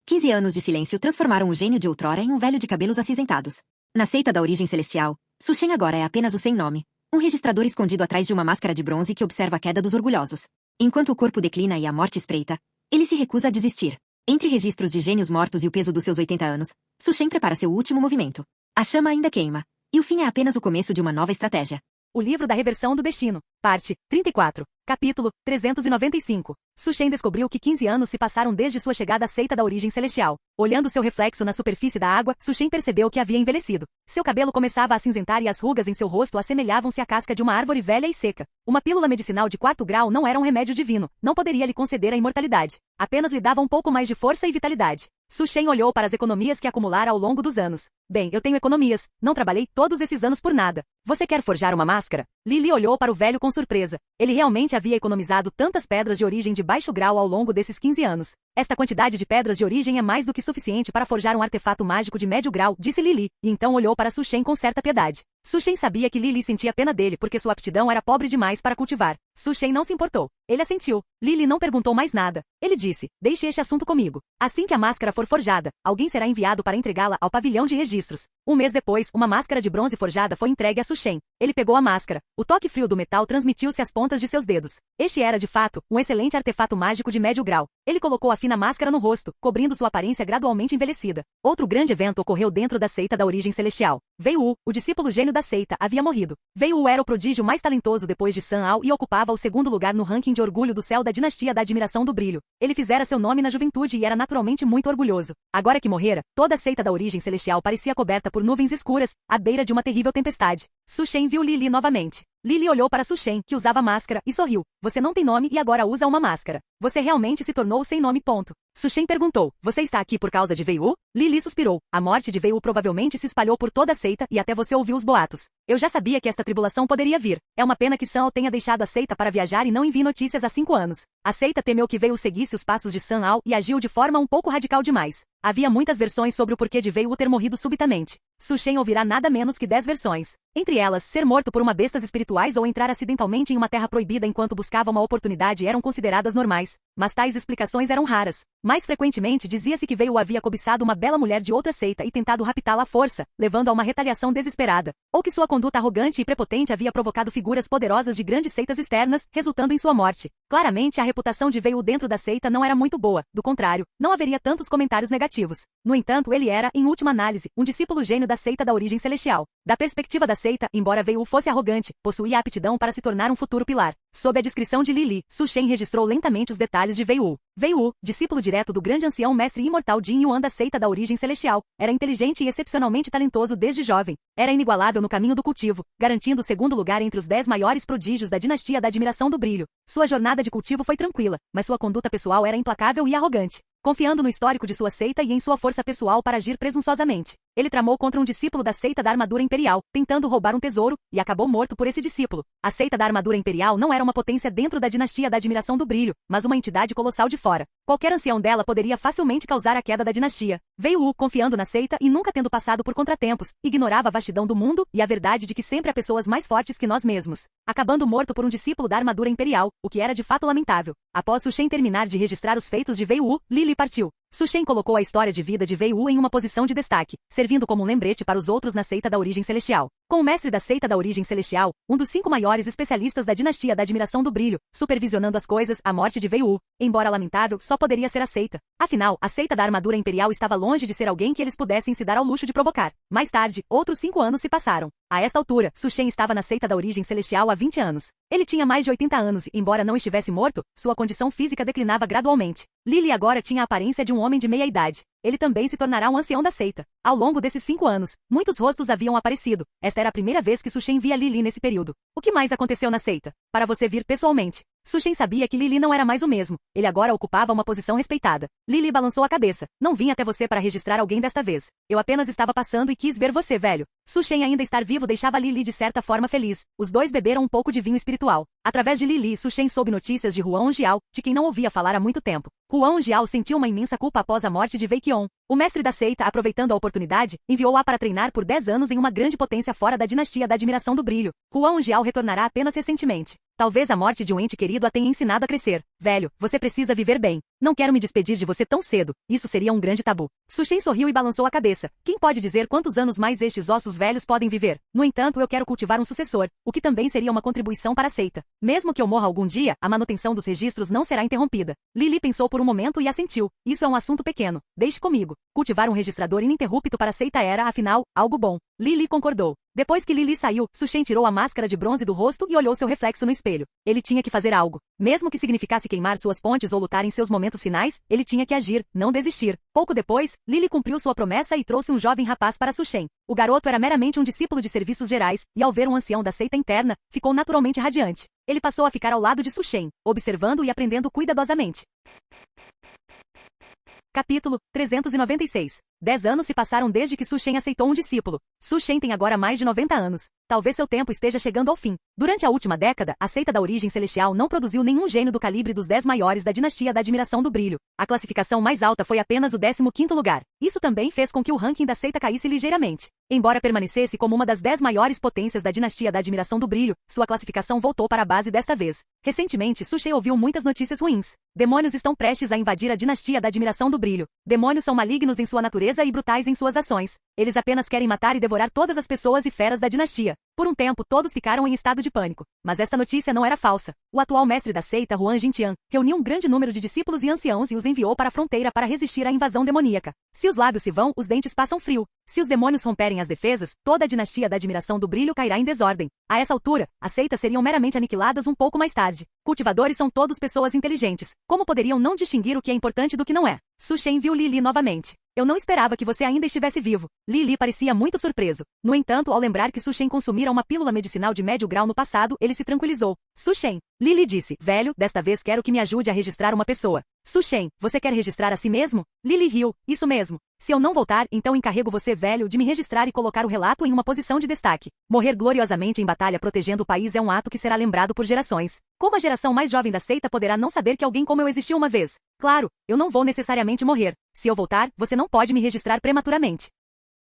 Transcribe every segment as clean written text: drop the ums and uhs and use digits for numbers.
15 anos de silêncio transformaram o gênio de outrora em um velho de cabelos acinzentados. Na seita da origem celestial, Su Shen agora é apenas o sem nome, um registrador escondido atrás de uma máscara de bronze que observa a queda dos orgulhosos. Enquanto o corpo declina e a morte espreita, ele se recusa a desistir. Entre registros de gênios mortos e o peso dos seus 80 anos, Su Shen prepara seu último movimento. A chama ainda queima, e o fim é apenas o começo de uma nova estratégia. O livro da reversão do destino, parte 34, capítulo 395. Su Shen descobriu que 15 anos se passaram desde sua chegada à seita da origem celestial. Olhando seu reflexo na superfície da água, Su Shen percebeu que havia envelhecido. Seu cabelo começava a acinzentar e as rugas em seu rosto assemelhavam-se à casca de uma árvore velha e seca. Uma pílula medicinal de 4º grau não era um remédio divino, não poderia lhe conceder a imortalidade. Apenas lhe dava um pouco mais de força e vitalidade. Su Shen olhou para as economias que acumulara ao longo dos anos. Bem, eu tenho economias, não trabalhei todos esses anos por nada. Você quer forjar uma máscara? Lily olhou para o velho com surpresa. Ele realmente havia economizado tantas pedras de origem de baixo grau ao longo desses 15 anos. Esta quantidade de pedras de origem é mais do que suficiente para forjar um artefato mágico de médio grau, disse Lily, e então olhou para Su Shen com certa piedade. Su Shen sabia que Lily sentia pena dele porque sua aptidão era pobre demais para cultivar. Su Shen não se importou. Ele assentiu. Lily não perguntou mais nada. Ele disse, deixe este assunto comigo. Assim que a máscara for forjada, alguém será enviado para entregá-la ao pavilhão de registros. Um mês depois, uma máscara de bronze forjada foi entregue a Su Shen. Ele pegou a máscara. O toque frio do metal transmitiu-se às pontas de seus dedos. Este era, de fato, um excelente artefato mágico de médio grau. Ele colocou a fina máscara no rosto, cobrindo sua aparência gradualmente envelhecida. Outro grande evento ocorreu dentro da seita da origem celestial. Wei Wu, o discípulo gênio da seita, havia morrido. Wei Wu era o prodígio mais talentoso depois de Sun Ao e ocupava o segundo lugar no ranking de orgulho do céu da dinastia da admiração do brilho. Ele fizera seu nome na juventude e era naturalmente muito orgulhoso. Agora que morrera, toda a seita da origem celestial parecia coberta por nuvens escuras, à beira de uma terrível tempestade. Su Shen viu Lily novamente. Lily olhou para Su Shen, que usava máscara, e sorriu. Você não tem nome e agora usa uma máscara. Você realmente se tornou sem nome. Su Shen perguntou, você está aqui por causa de Wei Wu? Lily suspirou. A morte de Wei Wu provavelmente se espalhou por toda a seita e até você ouviu os boatos. Eu já sabia que esta tribulação poderia vir. É uma pena que Sun Ao tenha deixado a seita para viajar e não envie notícias há 5 anos. A seita temeu que Wei Wu seguisse os passos de Sun Ao e agiu de forma um pouco radical demais. Havia muitas versões sobre o porquê de Wei Wu ter morrido subitamente. Su Shen ouvirá nada menos que 10 versões. Entre elas, ser morto por uma bestas espirituais ou entrar acidentalmente em uma terra proibida enquanto buscava uma oportunidade eram consideradas normais. Mas tais explicações eram raras. Mais frequentemente dizia-se que Wei Wu havia cobiçado uma bela mulher de outra seita e tentado raptá-la à força, levando a uma retaliação desesperada. Ou que sua conduta arrogante e prepotente havia provocado figuras poderosas de grandes seitas externas, resultando em sua morte. Claramente a reputação de Wei Wu dentro da seita não era muito boa, do contrário, não haveria tantos comentários negativos. No entanto, ele era, em última análise, um discípulo gênio da seita da origem celestial. Da perspectiva da seita, embora Wei Wu fosse arrogante, possuía a aptidão para se tornar um futuro pilar. Sob a descrição de Lily, Su Shen registrou lentamente os detalhes de Wei Wu. Wei Wu, discípulo direto do grande ancião mestre imortal Jin Yuan da seita da origem celestial, era inteligente e excepcionalmente talentoso desde jovem. Era inigualável no caminho do cultivo, garantindo o segundo lugar entre os 10 maiores prodígios da dinastia da admiração do brilho. Sua jornada de cultivo foi tranquila, mas sua conduta pessoal era implacável e arrogante. Confiando no histórico de sua seita e em sua força pessoal para agir presunçosamente, ele tramou contra um discípulo da seita da armadura imperial, tentando roubar um tesouro, e acabou morto por esse discípulo. A seita da armadura imperial não era uma potência dentro da dinastia da admiração do brilho, mas uma entidade colossal de fora. Qualquer ancião dela poderia facilmente causar a queda da dinastia. Wei Wu, confiando na seita e nunca tendo passado por contratempos, ignorava a vastidão do mundo e a verdade de que sempre há pessoas mais fortes que nós mesmos. Acabando morto por um discípulo da armadura imperial, o que era de fato lamentável. Após Su Shen terminar de registrar os feitos de Wei Wu, Lily partiu. Su Shen colocou a história de vida de Wei Wu em uma posição de destaque, servindo como um lembrete para os outros na seita da origem celestial. Com o mestre da seita da origem celestial, um dos 5 maiores especialistas da dinastia da admiração do brilho, supervisionando as coisas, a morte de Wei Wu, embora lamentável, só poderia ser aceita. Afinal, a seita da armadura imperial estava longe de ser alguém que eles pudessem se dar ao luxo de provocar. Mais tarde, outros 5 anos se passaram. A esta altura, Su Shen estava na seita da origem celestial há 20 anos. Ele tinha mais de 80 anos e, embora não estivesse morto, sua condição física declinava gradualmente. Lily agora tinha a aparência de um homem de meia idade. Ele também se tornará um ancião da seita. Ao longo desses 5 anos, muitos rostos haviam aparecido. Esta era a primeira vez que Su Shen via Lily nesse período. O que mais aconteceu na seita? Para você vir pessoalmente. Su Shen sabia que Lily não era mais o mesmo. Ele agora ocupava uma posição respeitada. Lily balançou a cabeça. Não vim até você para registrar alguém desta vez. Eu apenas estava passando e quis ver você, velho. Su Shen ainda estar vivo deixava Lily de certa forma feliz. Os dois beberam um pouco de vinho espiritual. Através de Lily, Su Shen soube notícias de Huang Jiao, de quem não ouvia falar há muito tempo. Huang Jiao sentiu uma imensa culpa após a morte de Wei Qiong. O mestre da seita, aproveitando a oportunidade, enviou-a para treinar por 10 anos em uma grande potência fora da dinastia da admiração do brilho. Huang Jiao retornará apenas recentemente. Talvez a morte de um ente querido a tenha ensinado a crescer. Velho, você precisa viver bem. Não quero me despedir de você tão cedo. Isso seria um grande tabu. Sushen sorriu e balançou a cabeça. Quem pode dizer quantos anos mais estes ossos velhos podem viver? No entanto, eu quero cultivar um sucessor, o que também seria uma contribuição para a seita. Mesmo que eu morra algum dia, a manutenção dos registros não será interrompida. Lily pensou por um momento e assentiu. Isso é um assunto pequeno. Deixe comigo. Cultivar um registrador ininterrupto para a seita era, afinal, algo bom. Lily concordou. Depois que Lily saiu, Sushen tirou a máscara de bronze do rosto e olhou seu reflexo no espelho. Ele tinha que fazer algo. Mesmo que significasse queimar suas pontes ou lutar em seus momentos finais, ele tinha que agir, não desistir. Pouco depois, Lily cumpriu sua promessa e trouxe um jovem rapaz para Sushen. O garoto era meramente um discípulo de serviços gerais, e ao ver um ancião da seita interna, ficou naturalmente radiante. Ele passou a ficar ao lado de Sushen, observando e aprendendo cuidadosamente. Capítulo 396. 10 anos se passaram desde que Sushen aceitou um discípulo. Sushen tem agora mais de 90 anos. Talvez seu tempo esteja chegando ao fim. Durante a última década, a seita da origem celestial não produziu nenhum gênio do calibre dos 10 maiores da dinastia da admiração do brilho. A classificação mais alta foi apenas o 15º lugar. Isso também fez com que o ranking da seita caísse ligeiramente. Embora permanecesse como uma das 10 maiores potências da dinastia da admiração do brilho, sua classificação voltou para a base desta vez. Recentemente, Sushen ouviu muitas notícias ruins. Demônios estão prestes a invadir a dinastia da admiração do brilho. Demônios são malignos em sua natureza e brutais em suas ações. Eles apenas querem matar e devorar todas as pessoas e feras da dinastia. Por um tempo, todos ficaram em estado de pânico. Mas esta notícia não era falsa. O atual mestre da seita, Huang Jintian, reuniu um grande número de discípulos e anciãos e os enviou para a fronteira para resistir à invasão demoníaca. Se os lábios se vão, os dentes passam frio. Se os demônios romperem as defesas, toda a dinastia da admiração do brilho cairá em desordem. A essa altura, as seitas seriam meramente aniquiladas um pouco mais tarde. Cultivadores são todos pessoas inteligentes. Como poderiam não distinguir o que é importante do que não é? Sushen viu Lily novamente. Eu não esperava que você ainda estivesse vivo. Lily parecia muito surpreso. No entanto, ao lembrar que Sushen consumira uma pílula medicinal de médio grau no passado, ele se tranquilizou. Sushen. Lily disse, velho, desta vez quero que me ajude a registrar uma pessoa. Sushen, você quer registrar a si mesmo? Lily riu, isso mesmo. Se eu não voltar, então encarrego você, velho, de me registrar e colocar o relato em uma posição de destaque. Morrer gloriosamente em batalha protegendo o país é um ato que será lembrado por gerações. Como a geração mais jovem da seita poderá não saber que alguém como eu existiu uma vez? Claro, eu não vou necessariamente morrer. Se eu voltar, você não pode me registrar prematuramente.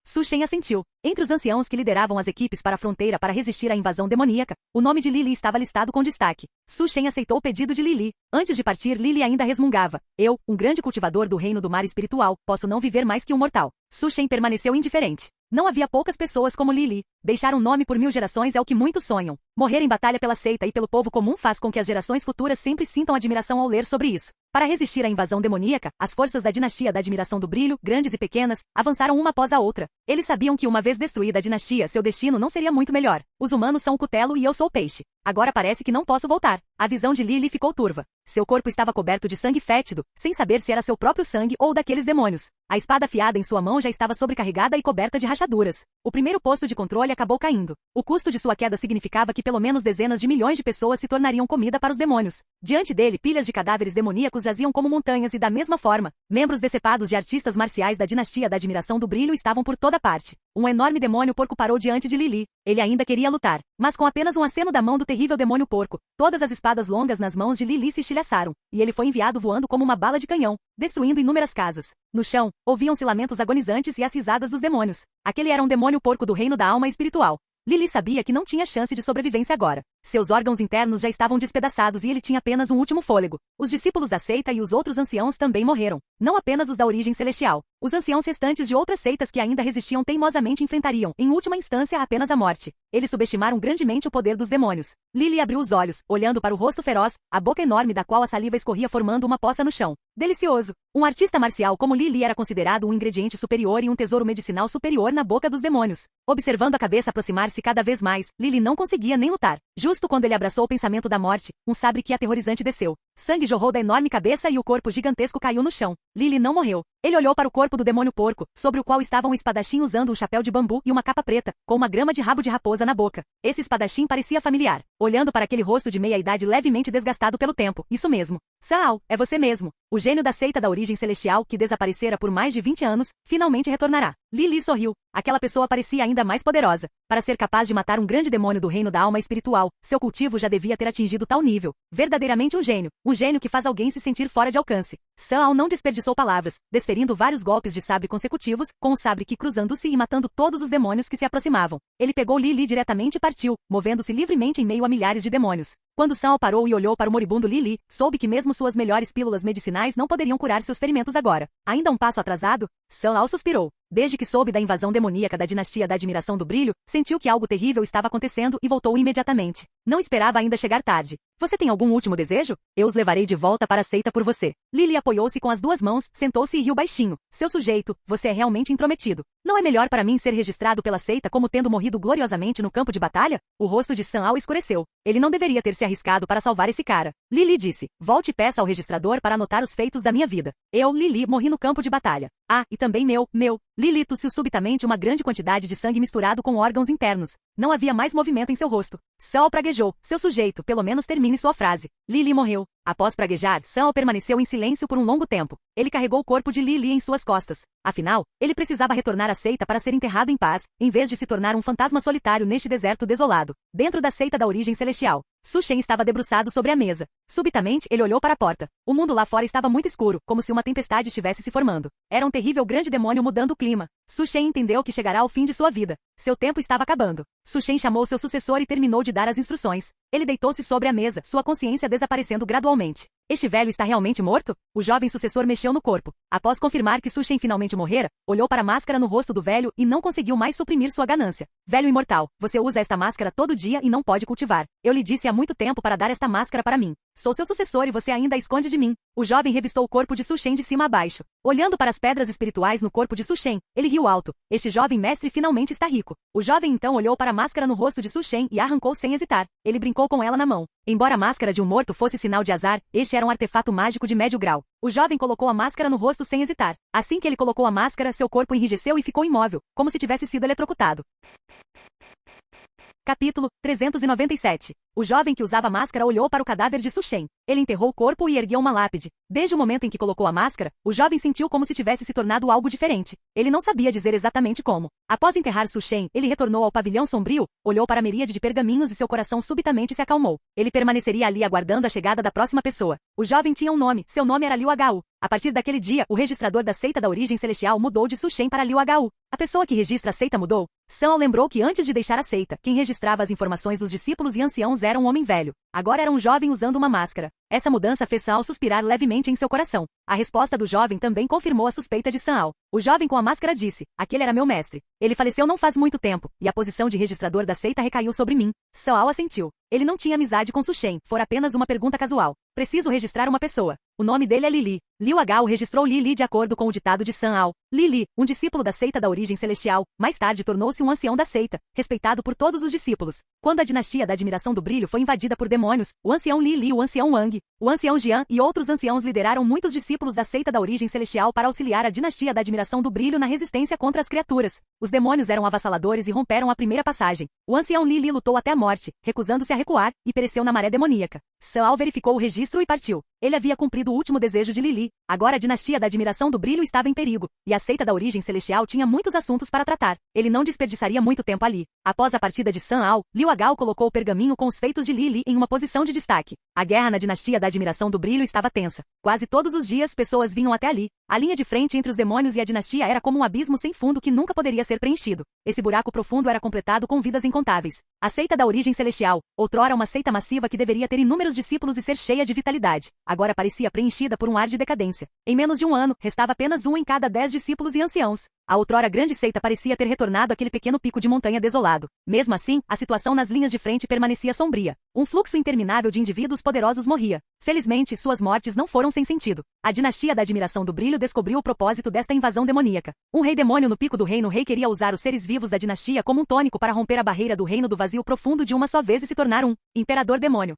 Sushen assentiu. Entre os anciãos que lideravam as equipes para a fronteira para resistir à invasão demoníaca, o nome de Lily estava listado com destaque. Sushen aceitou o pedido de Lily. Antes de partir, Lily ainda resmungava. Eu, um grande cultivador do reino do mar espiritual, posso não viver mais que um mortal. Sushen permaneceu indiferente. Não havia poucas pessoas como Lily. Deixar um nome por 1000 gerações é o que muitos sonham. Morrer em batalha pela seita e pelo povo comum faz com que as gerações futuras sempre sintam admiração ao ler sobre isso. Para resistir à invasão demoníaca, as forças da dinastia da admiração do brilho, grandes e pequenas, avançaram uma após a outra. Eles sabiam que uma vez destruída a dinastia, seu destino não seria muito melhor. Os humanos são o cutelo e eu sou o peixe. Agora parece que não posso voltar. A visão de Lily ficou turva. Seu corpo estava coberto de sangue fétido, sem saber se era seu próprio sangue ou daqueles demônios. A espada afiada em sua mão já estava sobrecarregada e coberta de rachaduras. O primeiro posto de controle acabou caindo. O custo de sua queda significava que pelo menos dezenas de milhões de pessoas se tornariam comida para os demônios. Diante dele, pilhas de cadáveres demoníacos jaziam como montanhas e da mesma forma, membros decepados de artistas marciais da dinastia da admiração do brilho estavam por toda parte. Um enorme demônio porco parou diante de Lily. Ele ainda queria lutar, mas com apenas um aceno da mão do terrível demônio porco, todas as espadas longas nas mãos de Lily se estilhaçaram, e ele foi enviado voando como uma bala de canhão, destruindo inúmeras casas. No chão, ouviam-se lamentos agonizantes e as risadas dos demônios. Aquele era um demônio porco do reino da alma espiritual. Lily sabia que não tinha chance de sobrevivência agora. Seus órgãos internos já estavam despedaçados e ele tinha apenas um último fôlego. Os discípulos da seita e os outros anciãos também morreram. Não apenas os da origem celestial. Os anciãos restantes de outras seitas que ainda resistiam teimosamente enfrentariam, em última instância, apenas a morte. Eles subestimaram grandemente o poder dos demônios. Lily abriu os olhos, olhando para o rosto feroz, a boca enorme da qual a saliva escorria formando uma poça no chão. Delicioso. Um artista marcial como Lily era considerado um ingrediente superior e um tesouro medicinal superior na boca dos demônios. Observando a cabeça aproximar-se cada vez mais, Lily não conseguia nem lutar. Justo quando ele abraçou o pensamento da morte, um sabre que aterrorizante desceu. Sangue jorrou da enorme cabeça e o corpo gigantesco caiu no chão. Lily não morreu. Ele olhou para o corpo do demônio porco, sobre o qual estava um espadachim usando um chapéu de bambu e uma capa preta, com uma grama de rabo de raposa na boca. Esse espadachim parecia familiar. Olhando para aquele rosto de meia-idade levemente desgastado pelo tempo. Isso mesmo. Saal, é você mesmo. O gênio da seita da origem celestial, que desaparecera por mais de 20 anos, finalmente retornará. Lily sorriu. Aquela pessoa parecia ainda mais poderosa. Para ser capaz de matar um grande demônio do reino da alma espiritual, seu cultivo já devia ter atingido tal nível. Verdadeiramente um gênio. Um gênio que faz alguém se sentir fora de alcance. Saal não desperdiçou palavras, desferindo vários golpes de sabre consecutivos, com o sabre que cruzando-se e matando todos os demônios que se aproximavam. Ele pegou Lily diretamente e partiu, movendo-se livremente em meio a milhares de demônios. Quando Sun parou e olhou para o moribundo Li Li, soube que mesmo suas melhores pílulas medicinais não poderiam curar seus ferimentos agora. Ainda um passo atrasado, Sun suspirou. Desde que soube da invasão demoníaca da dinastia da Admiração do Brilho, sentiu que algo terrível estava acontecendo e voltou imediatamente. Não esperava ainda chegar tarde. Você tem algum último desejo? Eu os levarei de volta para a seita por você. Lily apoiou-se com as duas mãos, sentou-se e riu baixinho. Seu sujeito, você é realmente intrometido. Não é melhor para mim ser registrado pela seita como tendo morrido gloriosamente no campo de batalha? O rosto de Sun escureceu. Ele não deveria ter se arriscado para salvar esse cara. Lily disse, volte e peça ao registrador para anotar os feitos da minha vida. Eu, Lily, morri no campo de batalha. Ah, e também meu. Lily tossiu subitamente uma grande quantidade de sangue misturado com órgãos internos. Não havia mais movimento em seu rosto. Sun praguejou. Seu sujeito, pelo menos termine sua frase. Lily morreu. Após praguejar, Sun permaneceu em silêncio por um longo tempo. Ele carregou o corpo de Lily em suas costas. Afinal, ele precisava retornar à seita para ser enterrado em paz, em vez de se tornar um fantasma solitário neste deserto desolado. Dentro da seita da origem celestial, Su Shen estava debruçado sobre a mesa. Subitamente, ele olhou para a porta. O mundo lá fora estava muito escuro, como se uma tempestade estivesse se formando. Era um terrível grande demônio mudando o clima. Su Shen entendeu que chegará ao fim de sua vida. Seu tempo estava acabando. Su Shen chamou seu sucessor e terminou de dar as instruções. Ele deitou-se sobre a mesa, sua consciência desaparecendo gradualmente. Este velho está realmente morto? O jovem sucessor mexeu no corpo. Após confirmar que Su Shen finalmente morrera, olhou para a máscara no rosto do velho e não conseguiu mais suprimir sua ganância. Velho imortal, você usa esta máscara todo dia e não pode cultivar. Eu lhe disse há muito tempo para dar esta máscara para mim. Sou seu sucessor e você ainda a esconde de mim. O jovem revistou o corpo de Su Shen de cima a baixo. Olhando para as pedras espirituais no corpo de Su Shen, ele riu alto. Este jovem mestre finalmente está rico. O jovem então olhou para a máscara no rosto de Su Shen e arrancou sem hesitar. Ele brincou com ela na mão. Embora a máscara de um morto fosse sinal de azar, este era um artefato mágico de médio grau. O jovem colocou a máscara no rosto sem hesitar. Assim que ele colocou a máscara, seu corpo enrijeceu e ficou imóvel, como se tivesse sido eletrocutado. Capítulo 397. O jovem que usava máscara olhou para o cadáver de Su Shen. Ele enterrou o corpo e ergueu uma lápide. Desde o momento em que colocou a máscara, o jovem sentiu como se tivesse se tornado algo diferente. Ele não sabia dizer exatamente como. Após enterrar Su Shen, ele retornou ao pavilhão sombrio, olhou para a miríade de pergaminhos e seu coração subitamente se acalmou. Ele permaneceria ali aguardando a chegada da próxima pessoa. O jovem tinha um nome, seu nome era Liu Hu. A partir daquele dia, o registrador da seita da origem celestial mudou de Su Shen para Liu Hu. A pessoa que registra a seita mudou. Sun lembrou que antes de deixar a seita, quem registrava as informações dos discípulos e anciãos era um homem velho. Agora era um jovem usando uma máscara. Essa mudança fez Sun suspirar levemente em seu coração. A resposta do jovem também confirmou a suspeita de Sun. O jovem com a máscara disse, aquele era meu mestre. Ele faleceu não faz muito tempo, e a posição de registrador da seita recaiu sobre mim. Sun assentiu. Ele não tinha amizade com Su Shen, fora apenas uma pergunta casual. Preciso registrar uma pessoa. O nome dele é Lily. Liu Hu registrou Lily de acordo com o ditado de Sun. Lily, um discípulo da seita da origem celestial, mais tarde tornou-se um ancião da seita, respeitado por todos os discípulos. Quando a dinastia da Admiração do Brilho foi invadida por demônios, o ancião Lily, o ancião Wang, o ancião Jian e outros anciãos lideraram muitos discípulos da seita da origem celestial para auxiliar a dinastia da Admiração do Brilho na resistência contra as criaturas. Os demônios eram avassaladores e romperam a primeira passagem. O ancião Lily lutou até a morte, recusando-se a recuar, e pereceu na maré demoníaca. Sun verificou o registro e partiu. Ele havia cumprido o último desejo de Lily. Agora a dinastia da Admiração do Brilho estava em perigo, e a seita da origem celestial tinha muitos assuntos para tratar. Ele não desperdiçaria muito tempo ali. Após a partida de Sun, Liu Hu colocou o pergaminho com os feitos de Lily em uma posição de destaque. A guerra na dinastia da Admiração do Brilho estava tensa. Quase todos os dias pessoas vinham até ali. A linha de frente entre os demônios e a dinastia era como um abismo sem fundo que nunca poderia ser preenchido. Esse buraco profundo era completado com vidas incontáveis. A seita da origem celestial, outrora uma seita massiva que deveria ter inúmeros discípulos e ser cheia de vitalidade, agora parecia preenchida por um ar de decadência. Em menos de um ano, restava apenas um em cada 10 discípulos e anciãos. A outrora grande seita parecia ter retornado àquele pequeno pico de montanha desolado. Mesmo assim, a situação nas linhas de frente permanecia sombria. Um fluxo interminável de indivíduos poderosos morria. Felizmente, suas mortes não foram sem sentido. A dinastia da Admiração do Brilho descobriu o propósito desta invasão demoníaca. Um rei demônio no pico do reino rei queria usar os seres vivos da dinastia como um tônico para romper a barreira do reino do vazio profundo de uma só vez e se tornar um imperador demônio.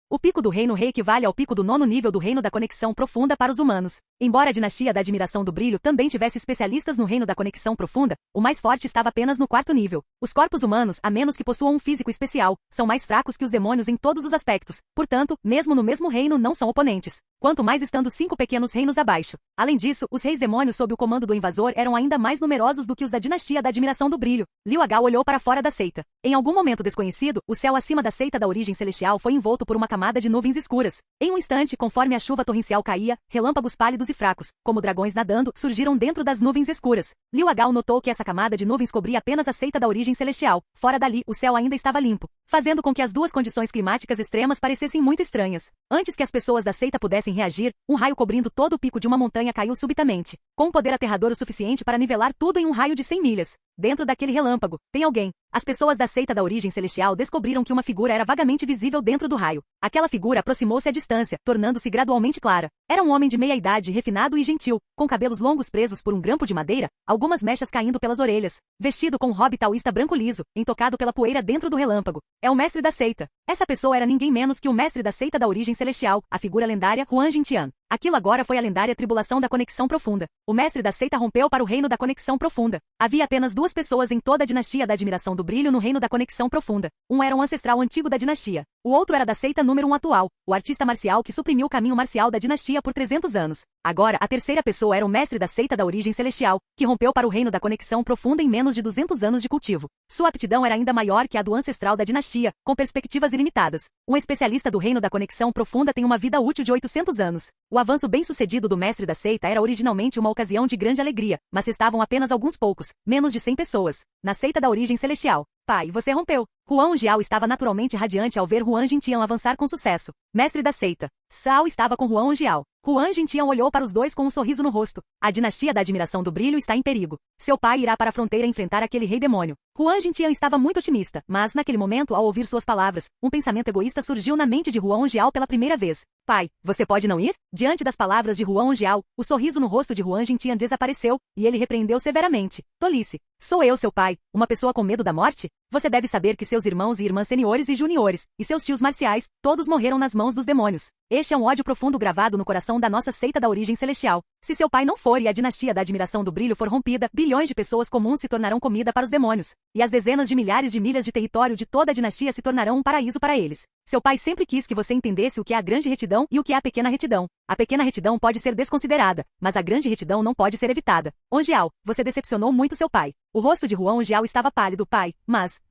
O pico do reino rei equivale ao pico do 9º nível do reino da conexão profunda para os humanos. Embora a dinastia da Admiração do Brilho também tivesse especialistas no reino da conexão profunda, o mais forte estava apenas no 4º nível. Os corpos humanos, a menos que possuam um físico especial, são mais fracos que os demônios em todos os aspectos. Portanto, mesmo no mesmo reino não são oponentes. Quanto mais estando 5 pequenos reinos abaixo. Além disso, os reis demônios sob o comando do invasor eram ainda mais numerosos do que os da dinastia da Admiração do Brilho. Liu Hu olhou para fora da seita. Em algum momento desconhecido, o céu acima da seita da origem celestial foi envolto por uma camada de nuvens escuras. Em um instante, conforme a chuva torrencial caía, relâmpagos pálidos e fracos, como dragões nadando, surgiram dentro das nuvens escuras. Liu Agal notou que essa camada de nuvens cobria apenas a seita da origem celestial. Fora dali, o céu ainda estava limpo, fazendo com que as duas condições climáticas extremas parecessem muito estranhas. Antes que as pessoas da seita pudessem reagir, um raio cobrindo todo o pico de uma montanha caiu subitamente, com um poder aterrador o suficiente para nivelar tudo em um raio de 100 milhas. Dentro daquele relâmpago, tem alguém. As pessoas da seita da origem celestial descobriram que uma figura era vagamente visível dentro do raio. Aquela figura aproximou-se à distância, tornando-se gradualmente clara. Era um homem de meia-idade, refinado e gentil, com cabelos longos presos por um grampo de madeira, algumas mechas caindo pelas orelhas, vestido com um robe taoísta branco liso, intocado pela poeira dentro do relâmpago. É o mestre da seita. Essa pessoa era ninguém menos que o mestre da seita da origem celestial, a figura lendária Huang Jintian. Aquilo agora foi a lendária tribulação da conexão profunda. O mestre da seita rompeu para o reino da conexão profunda. Havia apenas duas pessoas em toda a dinastia da admiração do brilho no reino da conexão profunda. Um era um ancestral antigo da dinastia. O outro era da seita número 1 atual, o artista marcial que suprimiu o caminho marcial da dinastia por 300 anos. Agora, a terceira pessoa era o mestre da seita da origem celestial, que rompeu para o reino da conexão profunda em menos de 200 anos de cultivo. Sua aptidão era ainda maior que a do ancestral da dinastia, com perspectivas ilimitadas. Um especialista do reino da conexão profunda tem uma vida útil de 800 anos. O avanço bem-sucedido do mestre da seita era originalmente uma ocasião de grande alegria, mas estavam apenas alguns poucos, menos de 100 pessoas, na seita da origem celestial. Pai, você rompeu. Huang Jiao estava naturalmente radiante ao ver Huang Jintian avançar com sucesso. Mestre da seita. Cao estava com Huang Jiao. Huang Jintian olhou para os dois com um sorriso no rosto. A dinastia da admiração do brilho está em perigo. Seu pai irá para a fronteira enfrentar aquele rei demônio. Huang Jintian estava muito otimista, mas naquele momento, ao ouvir suas palavras, um pensamento egoísta surgiu na mente de Huang Jiao pela primeira vez. Pai, você pode não ir? Diante das palavras de Huang Jiao, o sorriso no rosto de Huang Jintian desapareceu, e ele repreendeu severamente. Tolice. Sou eu, seu pai, uma pessoa com medo da morte? Você deve saber que seus irmãos e irmãs seniores e juniores, e seus tios marciais, todos morreram nas mãos dos demônios. Este é um ódio profundo gravado no coração da nossa seita da origem celestial. Se seu pai não for e a dinastia da admiração do brilho for rompida, bilhões de pessoas comuns se tornarão comida para os demônios. E as dezenas de milhares de milhas de território de toda a dinastia se tornarão um paraíso para eles. Seu pai sempre quis que você entendesse o que é a grande retidão e o que é a pequena retidão. A pequena retidão pode ser desconsiderada, mas a grande retidão não pode ser evitada. Huang Jiao, você decepcionou muito seu pai. O rosto de Huang Jiao estava pálido, pai, mas...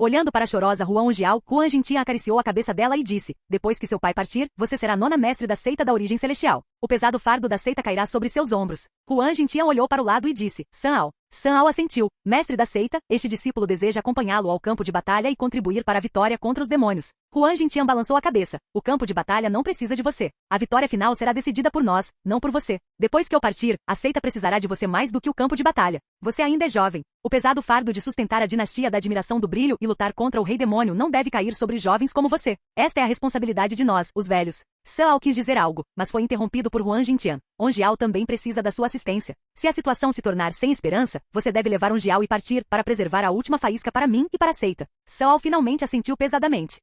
Olhando para a chorosa Huang Jiao, Huang Jintian acariciou a cabeça dela e disse, depois que seu pai partir, você será a nona mestre da seita da origem celestial. O pesado fardo da seita cairá sobre seus ombros. Huang Jintian olhou para o lado e disse, San Ao assentiu. Mestre da seita, este discípulo deseja acompanhá-lo ao campo de batalha e contribuir para a vitória contra os demônios. Huang Jintian balançou a cabeça. O campo de batalha não precisa de você. A vitória final será decidida por nós, não por você. Depois que eu partir, a seita precisará de você mais do que o campo de batalha. Você ainda é jovem. O pesado fardo de sustentar a dinastia da admiração do brilho e lutar contra o rei demônio não deve cair sobre jovens como você. Esta é a responsabilidade de nós, os velhos. Cao quis dizer algo, mas foi interrompido por Huang Jintian. Huang Jiao também precisa da sua assistência. Se a situação se tornar sem esperança, você deve levar Huang Jiao e partir para preservar a última faísca para mim e para a seita. Cao finalmente assentiu pesadamente.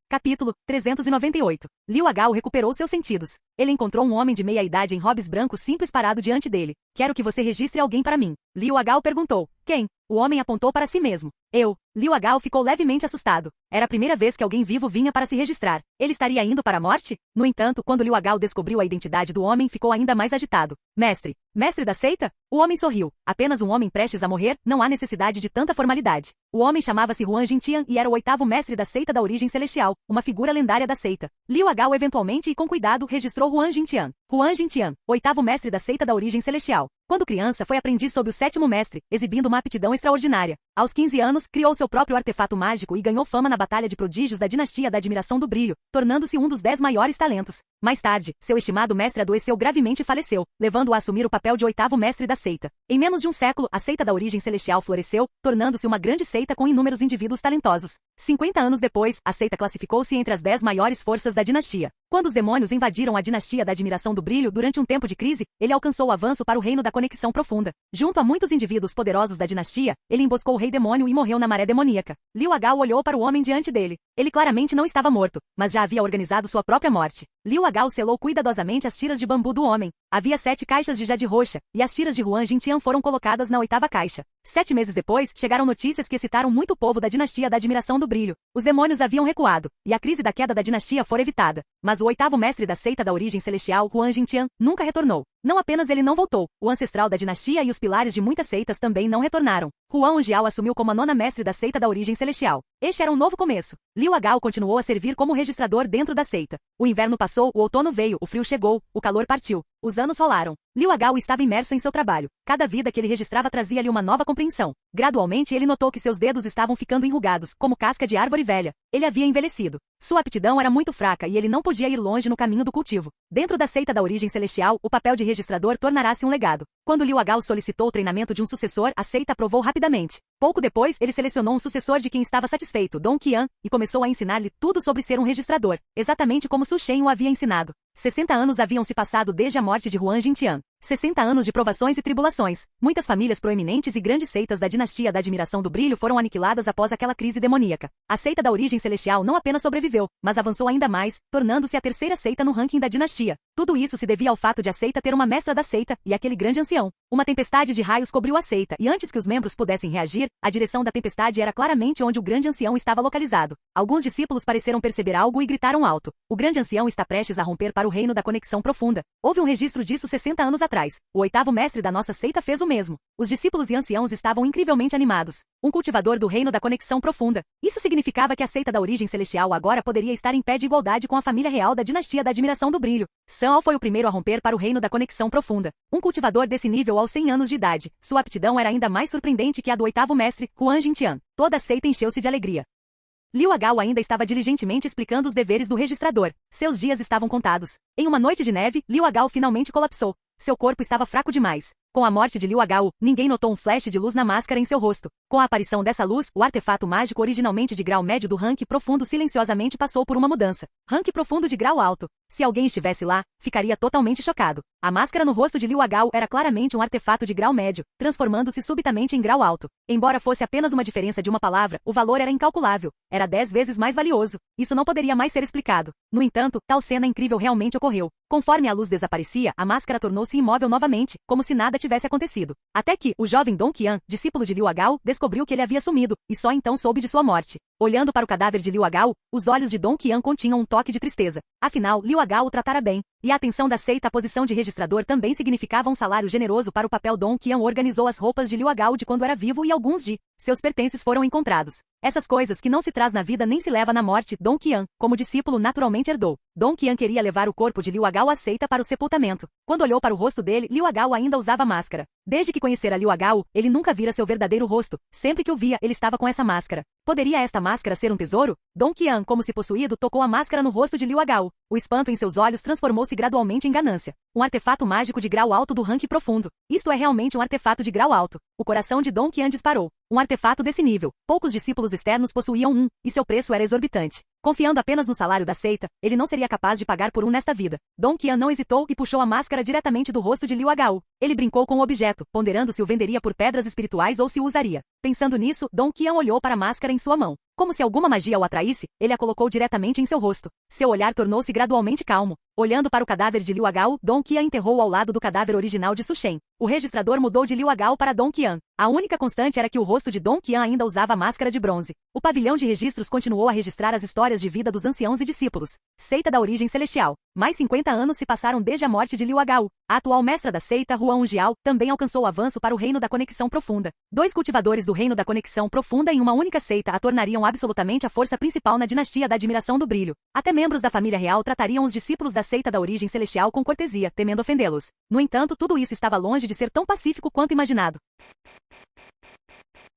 Capítulo 398. Liu Agal recuperou seus sentidos. Ele encontrou um homem de meia-idade em robes brancos simples parado diante dele. Quero que você registre alguém para mim. Liu Agal perguntou. Quem? O homem apontou para si mesmo. Eu. Liu Agal ficou levemente assustado. Era a primeira vez que alguém vivo vinha para se registrar. Ele estaria indo para a morte? No entanto, quando Liu Agal descobriu a identidade do homem, ficou ainda mais agitado. Mestre. Mestre da seita? O homem sorriu. Apenas um homem prestes a morrer, não há necessidade de tanta formalidade. O homem chamava-se Huang Jintian e era o 8º mestre da seita da origem celestial, uma figura lendária da seita. Liu Agal eventualmente e com cuidado registrou Huang Jintian. Huang Jintian, 8º mestre da seita da origem celestial. Quando criança, foi aprendiz sob o 7º mestre, exibindo uma aptidão extraordinária. Aos 15 anos, criou seu próprio artefato mágico e ganhou fama na Batalha de Prodígios da dinastia da admiração do brilho, tornando-se um dos 10 maiores talentos. Mais tarde, seu estimado mestre adoeceu gravemente e faleceu, levando-o a assumir o papel de 8º mestre da seita. Em menos de um século, a seita da origem celestial floresceu, tornando-se uma grande seita com inúmeros indivíduos talentosos. 50 anos depois, a seita classificou-se entre as 10 maiores forças da dinastia. Quando os demônios invadiram a dinastia da admiração do brilho durante um tempo de crise, ele alcançou o avanço para o reino da conexão profunda. Junto a muitos indivíduos poderosos da dinastia, ele emboscou o rei demônio e morreu na maré demoníaca. Liu Agal olhou para o homem diante dele. Ele claramente não estava morto, mas já havia organizado sua própria morte. Liu Agal selou cuidadosamente as tiras de bambu do homem. Havia 7 caixas de jade roxa, e as tiras de Huang Jintian foram colocadas na 8ª caixa. 7 meses depois, chegaram notícias que excitaram muito o povo da dinastia da Admiração do Brilho. Os demônios haviam recuado, e a crise da queda da dinastia fora evitada. Mas o 8º mestre da seita da origem celestial, Huang Jingtian, nunca retornou. Não apenas ele não voltou, o ancestral da dinastia e os pilares de muitas seitas também não retornaram. Huang Jiao assumiu como a 9ª mestre da seita da origem celestial. Este era um novo começo. Liu Agao continuou a servir como registrador dentro da seita. O inverno passou, o outono veio, o frio chegou, o calor partiu. Os anos rolaram. Liu Agao estava imerso em seu trabalho. Cada vida que ele registrava trazia-lhe uma nova compreensão. Gradualmente ele notou que seus dedos estavam ficando enrugados, como casca de árvore velha. Ele havia envelhecido. Sua aptidão era muito fraca e ele não podia ir longe no caminho do cultivo. Dentro da seita da origem celestial, o papel de registrador tornará-se um legado. Quando Liu Agao solicitou o treinamento de um sucessor, a seita aprovou rapidamente. Pouco depois, ele selecionou um sucessor de quem estava satisfeito, Dong Qian, e começou a ensinar-lhe tudo sobre ser um registrador, exatamente como Su Shen o havia ensinado. 60 anos haviam se passado desde a morte de Huang Jingtian. 60 anos de provações e tribulações. Muitas famílias proeminentes e grandes seitas da dinastia da Admiração do Brilho foram aniquiladas após aquela crise demoníaca. A seita da origem celestial não apenas sobreviveu, mas avançou ainda mais, tornando-se a 3ª seita no ranking da dinastia. Tudo isso se devia ao fato de a seita ter uma mestra da seita, e aquele grande ancião. Uma tempestade de raios cobriu a seita, e antes que os membros pudessem reagir, a direção da tempestade era claramente onde o grande ancião estava localizado. Alguns discípulos pareceram perceber algo e gritaram alto. O grande ancião está prestes a romper para o reino da conexão profunda. Houve um registro disso 60 anos atrás. O 8º mestre da nossa seita fez o mesmo. Os discípulos e anciãos estavam incrivelmente animados. Um cultivador do reino da conexão profunda. Isso significava que a seita da origem celestial agora poderia estar em pé de igualdade com a família real da dinastia da Admiração do Brilho. San foi o primeiro a romper para o reino da conexão profunda. Um cultivador desse nível aos 100 anos de idade. Sua aptidão era ainda mais surpreendente que a do 8º mestre, Huang Jingtian. Toda a seita encheu-se de alegria. Liu Agao ainda estava diligentemente explicando os deveres do registrador. Seus dias estavam contados. Em uma noite de neve, Liu Agao finalmente colapsou. Seu corpo estava fraco demais. Com a morte de Liu Agao, ninguém notou um flash de luz na máscara em seu rosto. Com a aparição dessa luz, o artefato mágico originalmente de grau médio do rank profundo silenciosamente passou por uma mudança. Rank profundo de grau alto. Se alguém estivesse lá, ficaria totalmente chocado. A máscara no rosto de Liu Agao era claramente um artefato de grau médio, transformando-se subitamente em grau alto. Embora fosse apenas uma diferença de uma palavra, o valor era incalculável. Era 10 vezes mais valioso. Isso não poderia mais ser explicado. No entanto, tal cena incrível realmente ocorreu. Conforme a luz desaparecia, a máscara tornou-se imóvel novamente, como se nada tivesse acontecido. Até que, o jovem Dong Qian, discípulo de Liu Agao, descobriu que ele havia sumido, e só então soube de sua morte. Olhando para o cadáver de Liu Agao, os olhos de Dong Qian continham um toque de tristeza. Afinal, Liu Agao o tratara bem. E a atenção da seita à posição de registrador também significava um salário generoso para o papel. Dong Qian organizou as roupas de Liu Agao de quando era vivo e alguns de seus pertences foram encontrados. Essas coisas que não se traz na vida nem se leva na morte, Dong Qian, como discípulo naturalmente herdou. Dong Qian queria levar o corpo de Liu Agao à seita para o sepultamento. Quando olhou para o rosto dele, Liu Agao ainda usava máscara. Desde que conhecera Liu Agao, ele nunca vira seu verdadeiro rosto. Sempre que o via, ele estava com essa máscara. Poderia esta máscara ser um tesouro? Dong Qian, como se possuído, tocou a máscara no rosto de Liu Agao. O espanto em seus olhos transformou-se gradualmente em ganância. Um artefato mágico de grau alto do rank profundo. Isto é realmente um artefato de grau alto. O coração de Dong Qian disparou. Um artefato desse nível. Poucos discípulos externos possuíam um, e seu preço era exorbitante. Confiando apenas no salário da seita, ele não seria capaz de pagar por um nesta vida. Dong Qian não hesitou e puxou a máscara diretamente do rosto de Liu Agao. Ele brincou com o objeto, ponderando se o venderia por pedras espirituais ou se o usaria. Pensando nisso, Dong Qian olhou para a máscara em sua mão. Como se alguma magia o atraísse, ele a colocou diretamente em seu rosto. Seu olhar tornou-se gradualmente calmo. Olhando para o cadáver de Liu Agao, Dong Qian enterrou ao lado do cadáver original de Su Shen. O registrador mudou de Liu Agao para Dong Qian. A única constante era que o rosto de Dong Qian ainda usava a máscara de bronze. O pavilhão de registros continuou a registrar as histórias de vida dos anciãos e discípulos. Seita da origem celestial. Mais 50 anos se passaram desde a morte de Liu Agao. A atual mestra da seita, Huang Jiao, também alcançou o avanço para o reino da conexão profunda. 2 cultivadores do reino da conexão profunda em uma única seita a tornariam absolutamente a força principal na dinastia da Admiração do Brilho. Até membros da família real tratariam os discípulos da seita da origem celestial com cortesia, temendo ofendê-los. No entanto, tudo isso estava longe de ser tão pacífico quanto imaginado.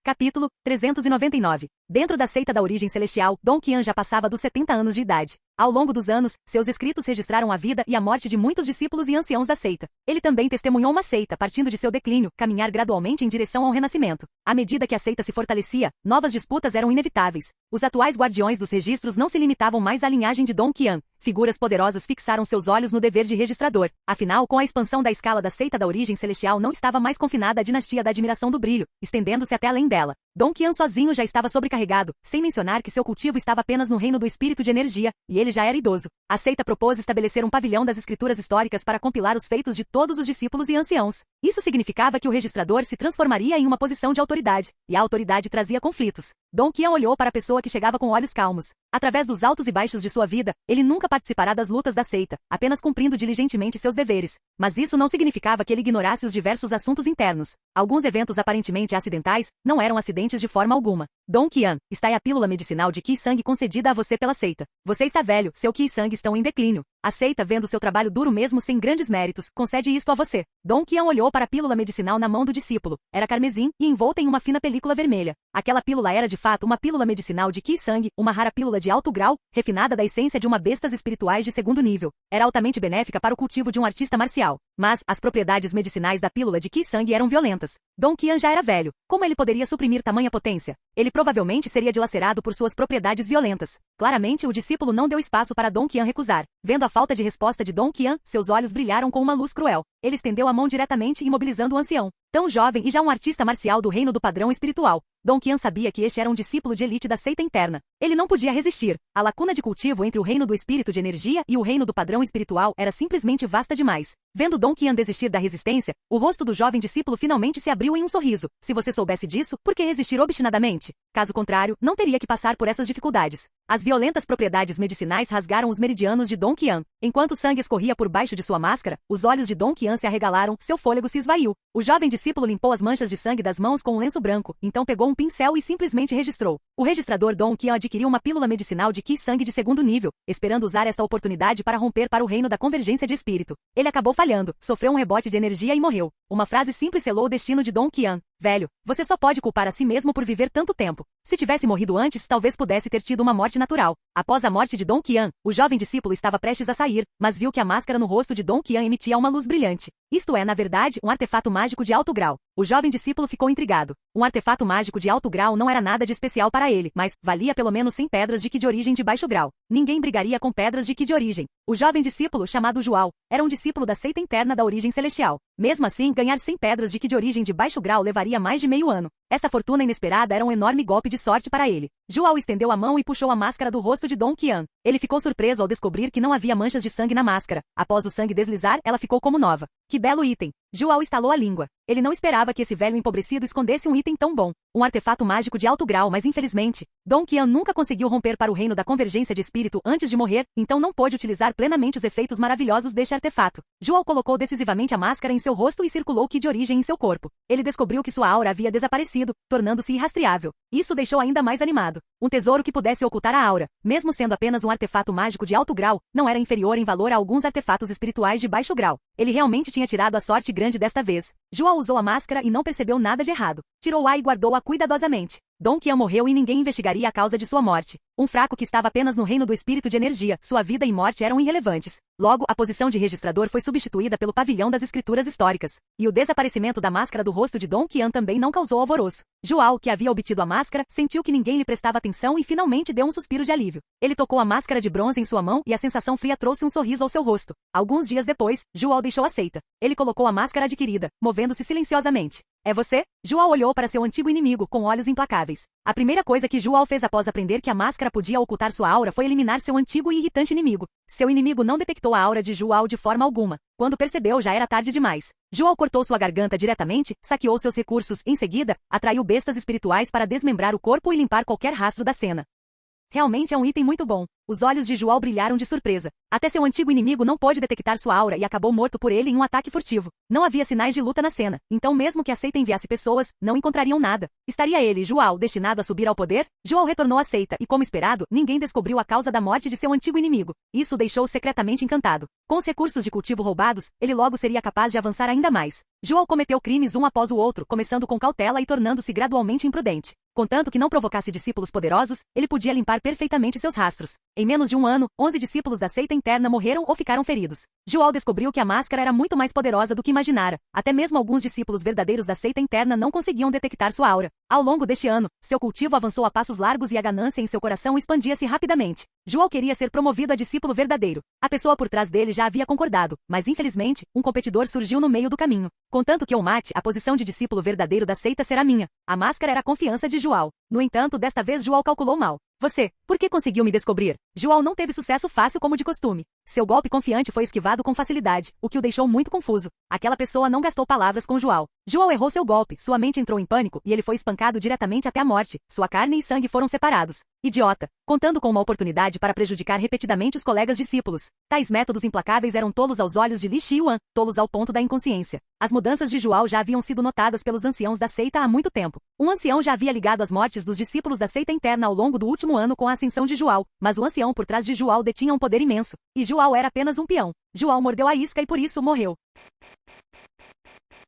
Capítulo 399. Dentro da seita da origem celestial, Dong Qian já passava dos 70 anos de idade. Ao longo dos anos, seus escritos registraram a vida e a morte de muitos discípulos e anciãos da seita. Ele também testemunhou uma seita, partindo de seu declínio, caminhar gradualmente em direção ao renascimento. À medida que a seita se fortalecia, novas disputas eram inevitáveis. Os atuais guardiões dos registros não se limitavam mais à linhagem de Dong Qian. Figuras poderosas fixaram seus olhos no dever de registrador. Afinal, com a expansão da escala da seita da origem celestial não estava mais confinada à dinastia da Admiração do Brilho, estendendo-se até além dela. Dong Qian sozinho já estava sobrecarregado sobrecarregado, sem mencionar que seu cultivo estava apenas no reino do espírito de energia, e ele já era idoso. A seita propôs estabelecer um pavilhão das escrituras históricas para compilar os feitos de todos os discípulos e anciãos. Isso significava que o registrador se transformaria em uma posição de autoridade, e a autoridade trazia conflitos. Dom Qian olhou para a pessoa que chegava com olhos calmos. Através dos altos e baixos de sua vida, ele nunca participará das lutas da seita, apenas cumprindo diligentemente seus deveres. Mas isso não significava que ele ignorasse os diversos assuntos internos. Alguns eventos aparentemente acidentais não eram acidentes de forma alguma. Dom Qian, está aí a pílula medicinal de Qi Sang concedida a você pela seita. Você está velho, seu Qi Sang estão em declínio. A seita, vendo seu trabalho duro mesmo sem grandes méritos, concede isto a você. Dom Qian olhou para a pílula medicinal na mão do discípulo. Era carmesim e envolta em uma fina película vermelha. Aquela pílula era de fato uma pílula medicinal de Qi Sang, uma rara pílula de alto grau, refinada da essência de uma bestas espirituais de segundo nível. Era altamente benéfica para o cultivo de um artista marcial. Mas as propriedades medicinais da pílula de Qi Sang eram violentas. Dom Qian já era velho. Como ele poderia suprimir tamanha potência? Ele provavelmente seria dilacerado por suas propriedades violentas. Claramente, o discípulo não deu espaço para Dom Qian recusar. Vendo a falta de resposta de Dom Qian, seus olhos brilharam com uma luz cruel. Ele estendeu a mão diretamente, imobilizando o ancião. Tão jovem e já um artista marcial do reino do padrão espiritual. Dom Qian sabia que este era um discípulo de elite da seita interna. Ele não podia resistir. A lacuna de cultivo entre o reino do espírito de energia e o reino do padrão espiritual era simplesmente vasta demais. Vendo Dom Qian desistir da resistência, o rosto do jovem discípulo finalmente se abriu em um sorriso. Se você soubesse disso, por que resistir obstinadamente? Caso contrário, não teria que passar por essas dificuldades. As violentas propriedades medicinais rasgaram os meridianos de Dom Qian. Enquanto o sangue escorria por baixo de sua máscara, os olhos de Dom Qian se arregalaram, seu fôlego se esvaiu. O jovem discípulo limpou as manchas de sangue das mãos com um lenço branco, então pegou um pincel e simplesmente registrou. O registrador Dom Qian adquiriu uma pílula medicinal de Qi Sang de segundo nível, esperando usar esta oportunidade para romper para o reino da convergência de espírito. Ele acabou falhando, sofreu um rebote de energia e morreu. Uma frase simples selou o destino de Dom Qian. Velho, você só pode culpar a si mesmo por viver tanto tempo. Se tivesse morrido antes, talvez pudesse ter tido uma morte natural. Após a morte de Dom Qian, o jovem discípulo estava prestes a sair, mas viu que a máscara no rosto de Dom Qian emitia uma luz brilhante. Isto é, na verdade, um artefato mágico de alto grau. O jovem discípulo ficou intrigado. Um artefato mágico de alto grau não era nada de especial para ele, mas valia pelo menos 100 pedras de Qi de origem de baixo grau. Ninguém brigaria com pedras de Qi de origem. O jovem discípulo, chamado Jual, era um discípulo da seita interna da origem celestial. Mesmo assim, ganhar 100 pedras de Qi de origem de baixo grau levaria mais de meio ano. Essa fortuna inesperada era um enorme golpe de sorte para ele. Jual estendeu a mão e puxou a máscara do rosto de Dom Qian. Ele ficou surpreso ao descobrir que não havia manchas de sangue na máscara. Após o sangue deslizar, ela ficou como nova. Que belo item! Jual estalou a língua. Ele não esperava que esse velho empobrecido escondesse um item tão bom. Um artefato mágico de alto grau, mas infelizmente, Dom Qian nunca conseguiu romper para o reino da convergência de espírito antes de morrer, então não pôde utilizar plenamente os efeitos maravilhosos deste artefato. Jual colocou decisivamente a máscara em seu rosto e circulou Qi de origem em seu corpo. Ele descobriu que sua aura havia desaparecido, tornando-se irrastreável. Isso deixou ainda mais animado. Um tesouro que pudesse ocultar a aura, mesmo sendo apenas um artefato mágico de alto grau, não era inferior em valor a alguns artefatos espirituais de baixo grau. Ele realmente tinha tirado a sorte grande desta vez. Jual usou a máscara e não percebeu nada de errado. Tirou-a e guardou-a cuidadosamente. Dom Qian morreu e ninguém investigaria a causa de sua morte. Um fraco que estava apenas no reino do espírito de energia, sua vida e morte eram irrelevantes. Logo, a posição de registrador foi substituída pelo pavilhão das escrituras históricas. E o desaparecimento da máscara do rosto de Dom Qian também não causou alvoroço. Jual, que havia obtido a máscara, sentiu que ninguém lhe prestava atenção e finalmente deu um suspiro de alívio. Ele tocou a máscara de bronze em sua mão e a sensação fria trouxe um sorriso ao seu rosto. Alguns dias depois, Jual deixou a seita. Ele colocou a máscara adquirida, movendo-se silenciosamente. É você? Jual olhou para seu antigo inimigo com olhos implacáveis. A primeira coisa que Jual fez após aprender que a máscara podia ocultar sua aura foi eliminar seu antigo e irritante inimigo. Seu inimigo não detectou a aura de Jual de forma alguma. Quando percebeu, já era tarde demais. Jual cortou sua garganta diretamente, saqueou seus recursos, em seguida, atraiu bestas espirituais para desmembrar o corpo e limpar qualquer rastro da cena. Realmente é um item muito bom. Os olhos de Jual brilharam de surpresa. Até seu antigo inimigo não pôde detectar sua aura e acabou morto por ele em um ataque furtivo. Não havia sinais de luta na cena, então mesmo que a seita enviasse pessoas, não encontrariam nada. Estaria ele, Jual, destinado a subir ao poder? Jual retornou à seita e, como esperado, ninguém descobriu a causa da morte de seu antigo inimigo. Isso o deixou secretamente encantado. Com os recursos de cultivo roubados, ele logo seria capaz de avançar ainda mais. Jual cometeu crimes um após o outro, começando com cautela e tornando-se gradualmente imprudente. Contanto que não provocasse discípulos poderosos, ele podia limpar perfeitamente seus rastros. Em menos de um ano, 11 discípulos da seita interna morreram ou ficaram feridos. Jual descobriu que a máscara era muito mais poderosa do que imaginara. Até mesmo alguns discípulos verdadeiros da seita interna não conseguiam detectar sua aura. Ao longo deste ano, seu cultivo avançou a passos largos e a ganância em seu coração expandia-se rapidamente. João queria ser promovido a discípulo verdadeiro. A pessoa por trás dele já havia concordado, mas infelizmente, um competidor surgiu no meio do caminho. Contanto que eu mate, a posição de discípulo verdadeiro da seita será minha. A máscara era a confiança de João. No entanto, desta vez João calculou mal. Você, por que conseguiu me descobrir? João não teve sucesso fácil como de costume. Seu golpe confiante foi esquivado com facilidade, o que o deixou muito confuso. Aquela pessoa não gastou palavras com João. João errou seu golpe, sua mente entrou em pânico e ele foi espancado diretamente até a morte. Sua carne e sangue foram separados. Idiota. Contando com uma oportunidade para prejudicar repetidamente os colegas discípulos. Tais métodos implacáveis eram tolos aos olhos de Li Xiuan, tolos ao ponto da inconsciência. As mudanças de João já haviam sido notadas pelos anciãos da seita há muito tempo. Um ancião já havia ligado as mortes dos discípulos da seita interna ao longo do último ano com a ascensão de João, mas o ancião por trás de João detinha um poder imenso, e João era apenas um peão. João mordeu a isca e por isso morreu.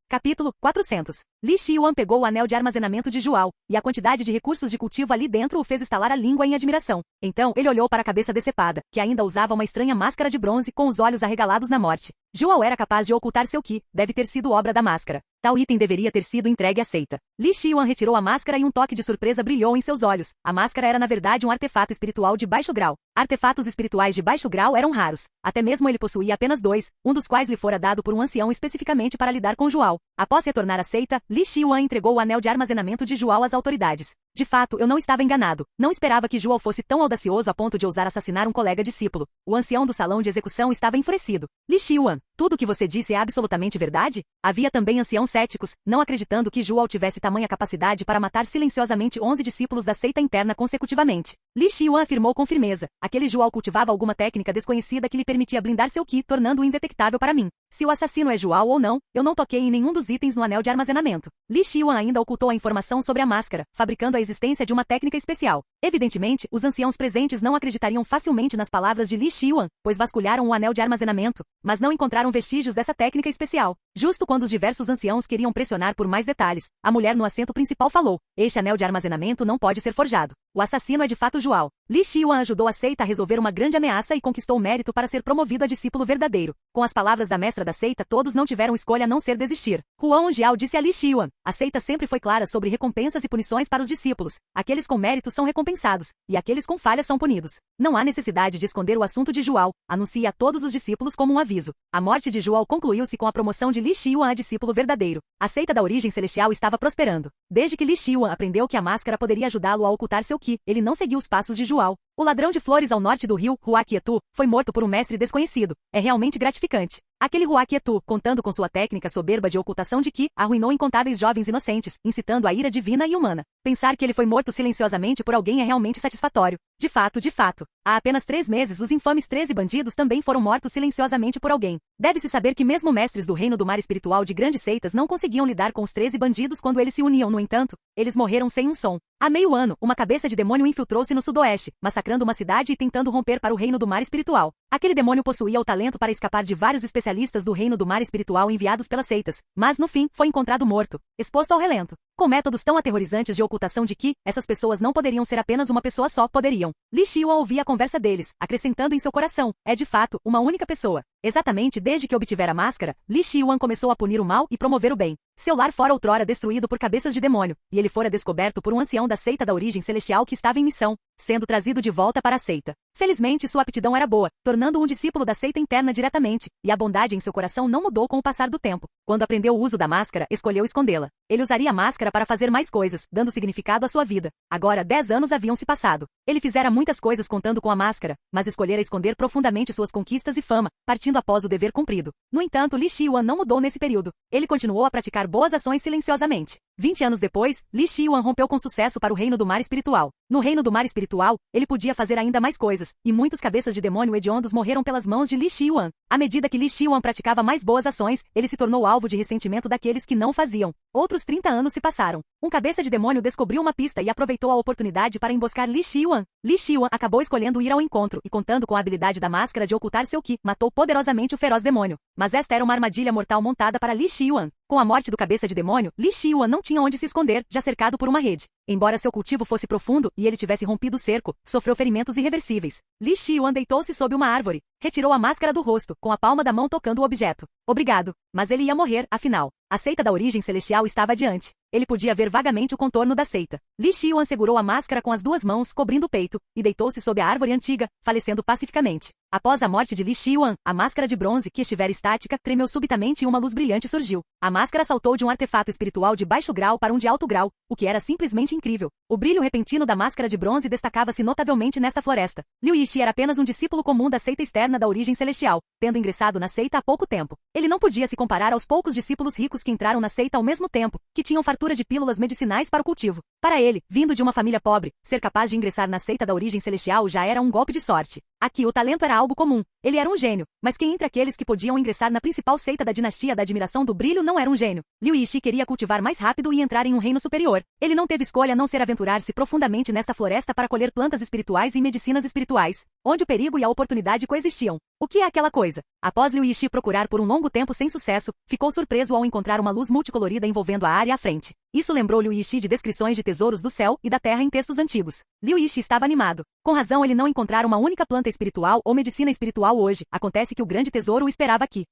Capítulo 400. Li Xiuan pegou o anel de armazenamento de João, e a quantidade de recursos de cultivo ali dentro o fez estalar a língua em admiração. Então, ele olhou para a cabeça decepada, que ainda usava uma estranha máscara de bronze com os olhos arregalados na morte. João era capaz de ocultar seu ki, deve ter sido obra da máscara. Tal item deveria ter sido entregue à seita. Li Xiuan retirou a máscara e um toque de surpresa brilhou em seus olhos. A máscara era na verdade um artefato espiritual de baixo grau. Artefatos espirituais de baixo grau eram raros. Até mesmo ele possuía apenas 2, um dos quais lhe fora dado por um ancião especificamente para lidar com João. Após retornar à seita, Li Xiuan entregou o anel de armazenamento de João às autoridades. De fato, eu não estava enganado. Não esperava que João fosse tão audacioso a ponto de ousar assassinar um colega discípulo. O ancião do salão de execução estava enfurecido. Li Xiuan, tudo o que você disse é absolutamente verdade? Havia também anciãos céticos, não acreditando que João tivesse tamanha capacidade para matar silenciosamente 11 discípulos da seita interna consecutivamente. Li Xiuan afirmou com firmeza. Aquele João cultivava alguma técnica desconhecida que lhe permitia blindar seu ki, tornando-o indetectável para mim. Se o assassino é João ou não, eu não toquei em nenhum dos itens no anel de armazenamento. Li Xiuan ainda ocultou a informação sobre a máscara, fabricando a existência de uma técnica especial. Evidentemente, os anciãos presentes não acreditariam facilmente nas palavras de Li Xiuan, pois vasculharam o anel de armazenamento, mas não encontraram vestígios dessa técnica especial. Justo quando os diversos anciãos queriam pressionar por mais detalhes, a mulher no assento principal falou: este anel de armazenamento não pode ser forjado. O assassino é de fato João. Li Xiuan ajudou a seita a resolver uma grande ameaça e conquistou mérito para ser promovido a discípulo verdadeiro. Com as palavras da mestra da seita, todos não tiveram escolha a não ser desistir. Huang Jiao disse a Li Xiuan: a seita sempre foi clara sobre recompensas e punições para os discípulos. Aqueles com méritos são recompensados, e aqueles com falhas são punidos. Não há necessidade de esconder o assunto de João. Anuncie a todos os discípulos como um aviso. A morte de João concluiu-se com a promoção de Li Xiuan a discípulo verdadeiro. A seita da origem celestial estava prosperando. Desde que Li Xiuan aprendeu que a máscara poderia ajudá-lo a ocultar seu ki, ele não seguiu os passos de João. O ladrão de flores ao norte do rio, Huaqietu, foi morto por um mestre desconhecido. É realmente gratificante. Aquele Huaqietu, contando com sua técnica soberba de ocultação de ki, arruinou incontáveis jovens inocentes, incitando a ira divina e humana. Pensar que ele foi morto silenciosamente por alguém é realmente satisfatório. De fato. Há apenas 3 meses os infames 13 bandidos também foram mortos silenciosamente por alguém. Deve-se saber que mesmo mestres do reino do mar espiritual de grandes seitas não conseguiam lidar com os 13 bandidos quando eles se uniam. No entanto, eles morreram sem um som. Há meio ano, uma cabeça de demônio infiltrou-se no sudoeste, massacrando uma cidade e tentando romper para o reino do mar espiritual. Aquele demônio possuía o talento para escapar de vários especialistas do reino do mar espiritual enviados pelas seitas, mas no fim foi encontrado morto, exposto ao relento. Com métodos tão aterrorizantes de ocultação de ki, essas pessoas não poderiam ser apenas uma pessoa só, poderiam. Li Xiuan ouvia a conversa deles, acrescentando em seu coração: é de fato uma única pessoa. Exatamente desde que obtivera a máscara, Li Xiuan começou a punir o mal e promover o bem. Seu lar fora outrora destruído por cabeças de demônio, e ele fora descoberto por um ancião da seita da origem celestial que estava em missão, sendo trazido de volta para a seita. Felizmente sua aptidão era boa, tornando-o um discípulo da seita interna diretamente, e a bondade em seu coração não mudou com o passar do tempo. Quando aprendeu o uso da máscara, escolheu escondê-la. Ele usaria a máscara para fazer mais coisas, dando significado à sua vida. Agora 10 anos haviam se passado. Ele fizera muitas coisas contando com a máscara, mas escolhera esconder profundamente suas conquistas e fama, partindo após o dever cumprido. No entanto, Li Xiuan não mudou nesse período. Ele continuou a praticar boas ações silenciosamente. 20 anos depois, Li Xiuan rompeu com sucesso para o reino do mar espiritual. No reino do mar espiritual, ele podia fazer ainda mais coisas, e muitos cabeças de demônio hediondos morreram pelas mãos de Li Xiuan. À medida que Li Xiuan praticava mais boas ações, ele se tornou alvo de ressentimento daqueles que não faziam. Outros 30 anos se passaram. Um cabeça de demônio descobriu uma pista e aproveitou a oportunidade para emboscar Li Xiuan. Li Xiuan acabou escolhendo ir ao encontro e, contando com a habilidade da máscara de ocultar seu ki, matou poderosamente o feroz demônio. Mas esta era uma armadilha mortal montada para Li Xiuan. Com a morte do cabeça de demônio, Li Xiuan não tinha onde se esconder, já cercado por uma rede. Embora seu cultivo fosse profundo e ele tivesse rompido o cerco, sofreu ferimentos irreversíveis. Li Xiuan deitou-se sob uma árvore, Retirou a máscara do rosto, com a palma da mão tocando o objeto. Obrigado. Mas ele ia morrer, afinal. A seita da origem celestial estava adiante. Ele podia ver vagamente o contorno da seita. Li Xiuan segurou a máscara com as duas mãos, cobrindo o peito, e deitou-se sob a árvore antiga, falecendo pacificamente. Após a morte de Li Xiuan, a máscara de bronze, que estivera estática, tremeu subitamente e uma luz brilhante surgiu. A máscara saltou de um artefato espiritual de baixo grau para um de alto grau, o que era simplesmente incrível. O brilho repentino da máscara de bronze destacava-se notavelmente nesta floresta. Liu Yishi era apenas um discípulo comum da seita externa da origem celestial, tendo ingressado na seita há pouco tempo. Ele não podia se comparar aos poucos discípulos ricos que entraram na seita ao mesmo tempo, que tinham fartura de pílulas medicinais para o cultivo. Para ele, vindo de uma família pobre, ser capaz de ingressar na seita da origem celestial já era um golpe de sorte. Aqui o talento era algo comum. Ele era um gênio, mas quem entre aqueles que podiam ingressar na principal seita da dinastia da admiração do brilho não era um gênio. Liu Yishi queria cultivar mais rápido e entrar em um reino superior. Ele não teve escolha a não ser aventurar-se profundamente nesta floresta para colher plantas espirituais e medicinas espirituais, onde o perigo e a oportunidade coexistiam. O que é aquela coisa? Após Liu Yishi procurar por um longo tempo sem sucesso, ficou surpreso ao encontrar uma luz multicolorida envolvendo a área à frente. Isso lembrou Liu Yishi de descrições de tesouros do céu e da terra em textos antigos. Liu Yishi estava animado. Com razão ele não encontrara uma única planta espiritual ou medicina espiritual hoje. Acontece que o grande tesouro o esperava aqui.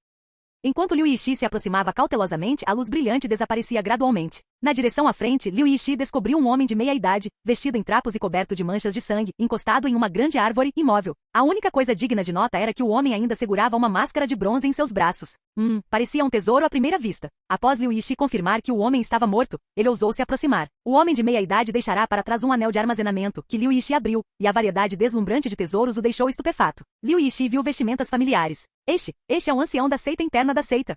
Enquanto Liu Yishi se aproximava cautelosamente, a luz brilhante desaparecia gradualmente. Na direção à frente, Liu Yishi descobriu um homem de meia idade, vestido em trapos e coberto de manchas de sangue, encostado em uma grande árvore, imóvel. A única coisa digna de nota era que o homem ainda segurava uma máscara de bronze em seus braços. Parecia um tesouro à primeira vista. Após Liu Yishi confirmar que o homem estava morto, ele ousou se aproximar. O homem de meia idade deixará para trás um anel de armazenamento, que Liu Yishi abriu, e a variedade deslumbrante de tesouros o deixou estupefato. Liu Yishi viu vestimentas familiares. Este é o ancião da seita interna da seita.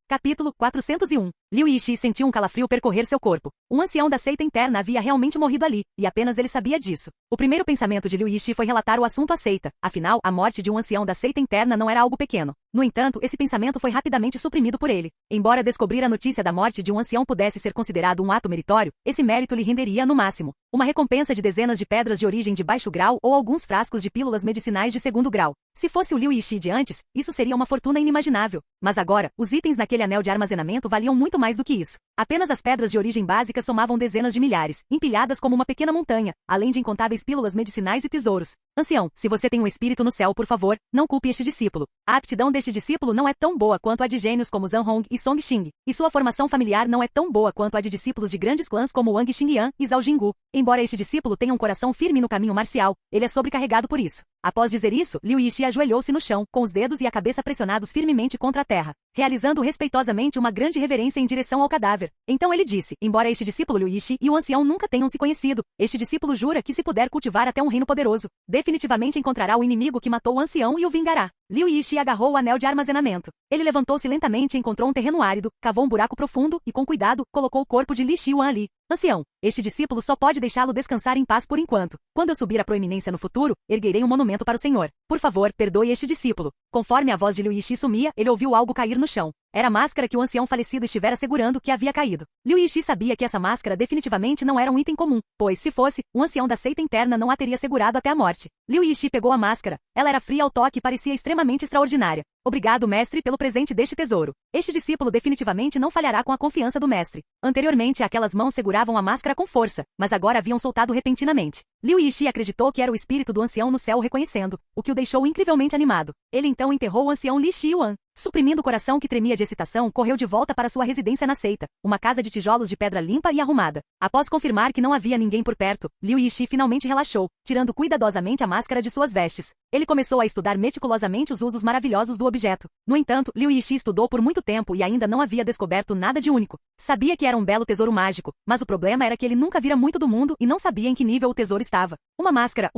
Capítulo 401. Liu Yishi sentiu um calafrio percorrer seu corpo. Um ancião da seita interna havia realmente morrido ali, e apenas ele sabia disso. O primeiro pensamento de Liu Yishi foi relatar o assunto à seita. Afinal, a morte de um ancião da seita interna não era algo pequeno. No entanto, esse pensamento foi rapidamente suprimido por ele. Embora descobrir a notícia da morte de um ancião pudesse ser considerado um ato meritório, esse mérito lhe renderia, no máximo, uma recompensa de dezenas de pedras de origem de baixo grau ou alguns frascos de pílulas medicinais de segundo grau. Se fosse o Liu Yishi de antes, isso seria uma fortuna inimaginável. Mas agora, os itens naquele anel de armazenamento valiam muito mais do que isso. Apenas as pedras de origem básica somavam dezenas de milhares, empilhadas como uma pequena montanha, além de incontáveis pílulas medicinais e tesouros. Ancião, se você tem um espírito no céu, por favor, não culpe este discípulo. A aptidão deste discípulo não é tão boa quanto a de gênios como Zhang Hong e Song Xing, e sua formação familiar não é tão boa quanto a de discípulos de grandes clãs como Wang Xingyan e Zhao Jinggu. Embora este discípulo tenha um coração firme no caminho marcial, ele é sobrecarregado por isso. Após dizer isso, Liu Yishi ajoelhou-se no chão, com os dedos e a cabeça pressionados firmemente contra a terra, realizando respeitosamente uma grande reverência em direção ao cadáver. Então ele disse, embora este discípulo Liu Yishi e o ancião nunca tenham se conhecido, este discípulo jura que se puder cultivar até um reino poderoso, definitivamente encontrará o inimigo que matou o ancião e o vingará. Liu Yishi agarrou o anel de armazenamento. Ele levantou-se lentamente e encontrou um terreno árido, cavou um buraco profundo e, com cuidado, colocou o corpo de Li Xiuan ali. Ancião, este discípulo só pode deixá-lo descansar em paz por enquanto. Quando eu subir à proeminência no futuro, erguerei um monumento para o Senhor. Por favor, perdoe este discípulo. Conforme a voz de Liu Yishi sumia, ele ouviu algo cair no chão. Era a máscara que o ancião falecido estivera segurando que havia caído. Liu Yishi sabia que essa máscara definitivamente não era um item comum, pois, se fosse, um ancião da seita interna não a teria segurado até a morte. Liu Yishi pegou a máscara. Ela era fria ao toque e parecia extremamente extraordinária. Obrigado, mestre, pelo presente deste tesouro. Este discípulo definitivamente não falhará com a confiança do mestre. Anteriormente, aquelas mãos seguravam a máscara com força, mas agora haviam soltado repentinamente. Liu Yishi acreditou que era o espírito do ancião no céu o reconhecendo, o que o deixou incrivelmente animado. Ele então enterrou o ancião Li Xiuan. Suprimindo o coração que tremia de excitação, correu de volta para sua residência na seita, uma casa de tijolos de pedra limpa e arrumada. Após confirmar que não havia ninguém por perto, Liu Yishi finalmente relaxou, tirando cuidadosamente a máscara de suas vestes. Ele começou a estudar meticulosamente os usos maravilhosos do objeto. No entanto, Liu Yishi estudou por muito tempo e ainda não havia descoberto nada de único. Sabia que era um belo tesouro mágico, mas o problema era que ele nunca vira muito do mundo e não sabia em que nível o tesouro estava. Uma máscara,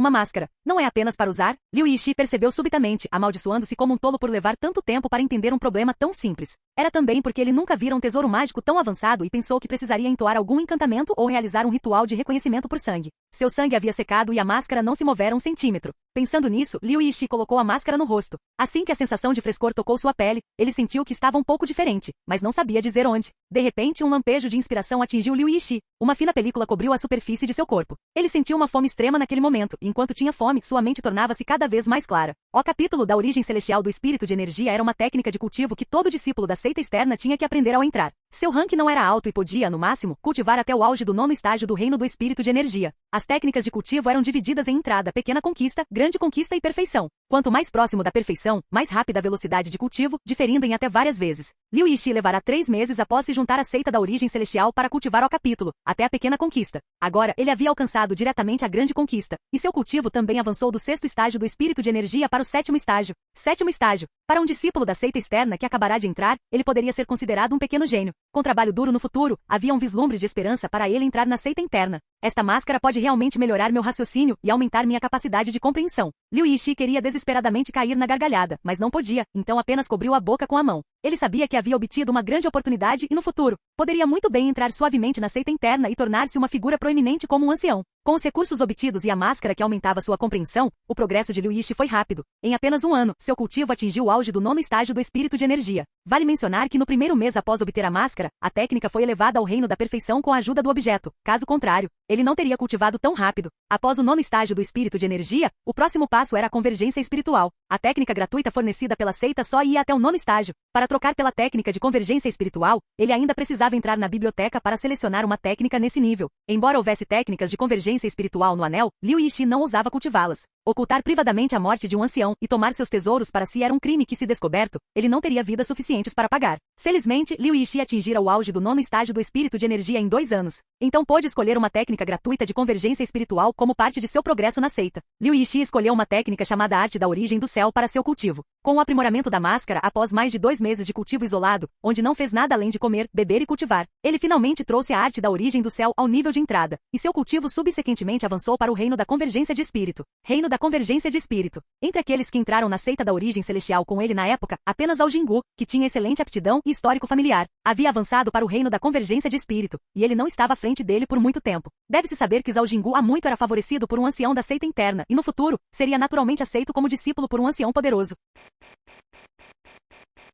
não é apenas para usar? Liu Yishi percebeu subitamente, amaldiçoando-se como um tolo por levar tanto tempo para entender um problema tão simples. Era também porque ele nunca vira um tesouro mágico tão avançado e pensou que precisaria entoar algum encantamento ou realizar um ritual de reconhecimento por sangue. Seu sangue havia secado e a máscara não se movera um centímetro. Pensando nisso, Liu Yishi colocou a máscara no rosto. Assim que a sensação de frescor tocou sua pele, ele sentiu que estava um pouco diferente, mas não sabia dizer onde. De repente, um lampejo de inspiração atingiu Liu Yishi. Uma fina película cobriu a superfície de seu corpo. Ele sentiu uma fome extrema naquele momento, e enquanto tinha fome, sua mente tornava-se cada vez mais clara. O capítulo da origem celestial do espírito de energia era uma técnica de cultivo que todo discípulo da seita externa tinha que aprender ao entrar. Seu rank não era alto e podia, no máximo, cultivar até o auge do 9º estágio do reino do espírito de energia. As técnicas de cultivo eram divididas em entrada, pequena conquista, grande conquista e perfeição. Quanto mais próximo da perfeição, mais rápida a velocidade de cultivo, diferindo em até várias vezes. Liu Yishi levará 3 meses após se juntar à seita da origem celestial para cultivar ao capítulo, até a pequena conquista. Agora, ele havia alcançado diretamente a grande conquista, e seu cultivo também avançou do 6º estágio do espírito de energia para o 7º estágio. 7º estágio. Para um discípulo da seita externa que acabará de entrar, ele poderia ser considerado um pequeno gênio. Com trabalho duro no futuro, havia um vislumbre de esperança para ele entrar na seita interna. Esta máscara pode realmente melhorar meu raciocínio e aumentar minha capacidade de compreensão. Liu Yishi queria desesperadamente cair na gargalhada, mas não podia, então apenas cobriu a boca com a mão. Ele sabia que havia obtido uma grande oportunidade e no futuro, poderia muito bem entrar suavemente na seita interna e tornar-se uma figura proeminente como um ancião. Com os recursos obtidos e a máscara que aumentava sua compreensão, o progresso de Liu Yishi foi rápido. Em apenas um ano, seu cultivo atingiu o auge do 9º estágio do espírito de energia. Vale mencionar que no primeiro mês após obter a máscara, a técnica foi elevada ao reino da perfeição com a ajuda do objeto. Caso contrário, ele não teria cultivado tão rápido. Após o 9º estágio do espírito de energia, o próximo passo era a convergência espiritual. A técnica gratuita fornecida pela seita só ia até o 9º estágio. Para trocar pela técnica de convergência espiritual, ele ainda precisava entrar na biblioteca para selecionar uma técnica nesse nível. Embora houvesse técnicas de convergência espiritual no anel, Liu Yishi não ousava cultivá-las. Ocultar privadamente a morte de um ancião e tomar seus tesouros para si era um crime que, se descoberto, ele não teria vidas suficientes para pagar. Felizmente, Liu Yishi atingira o auge do 9º estágio do espírito de energia em 2 anos. Então pôde escolher uma técnica gratuita de convergência espiritual como parte de seu progresso na seita. Liu Yishi escolheu uma técnica chamada Arte da Origem do Céu para seu cultivo. Com o aprimoramento da máscara após mais de 2 meses de cultivo isolado, onde não fez nada além de comer, beber e cultivar, ele finalmente trouxe a Arte da Origem do Céu ao nível de entrada, e seu cultivo subsequentemente avançou para o reino da convergência de espírito. Reino da convergência de espírito. Entre aqueles que entraram na seita da origem celestial com ele na época, apenas Ao Jingu, que tinha excelente aptidão e histórico familiar, havia avançado para o reino da convergência de espírito, e ele não estava à frente dele por muito tempo. Deve-se saber que Zhao Jingu há muito era favorecido por um ancião da seita interna, e no futuro, seria naturalmente aceito como discípulo por um ancião poderoso.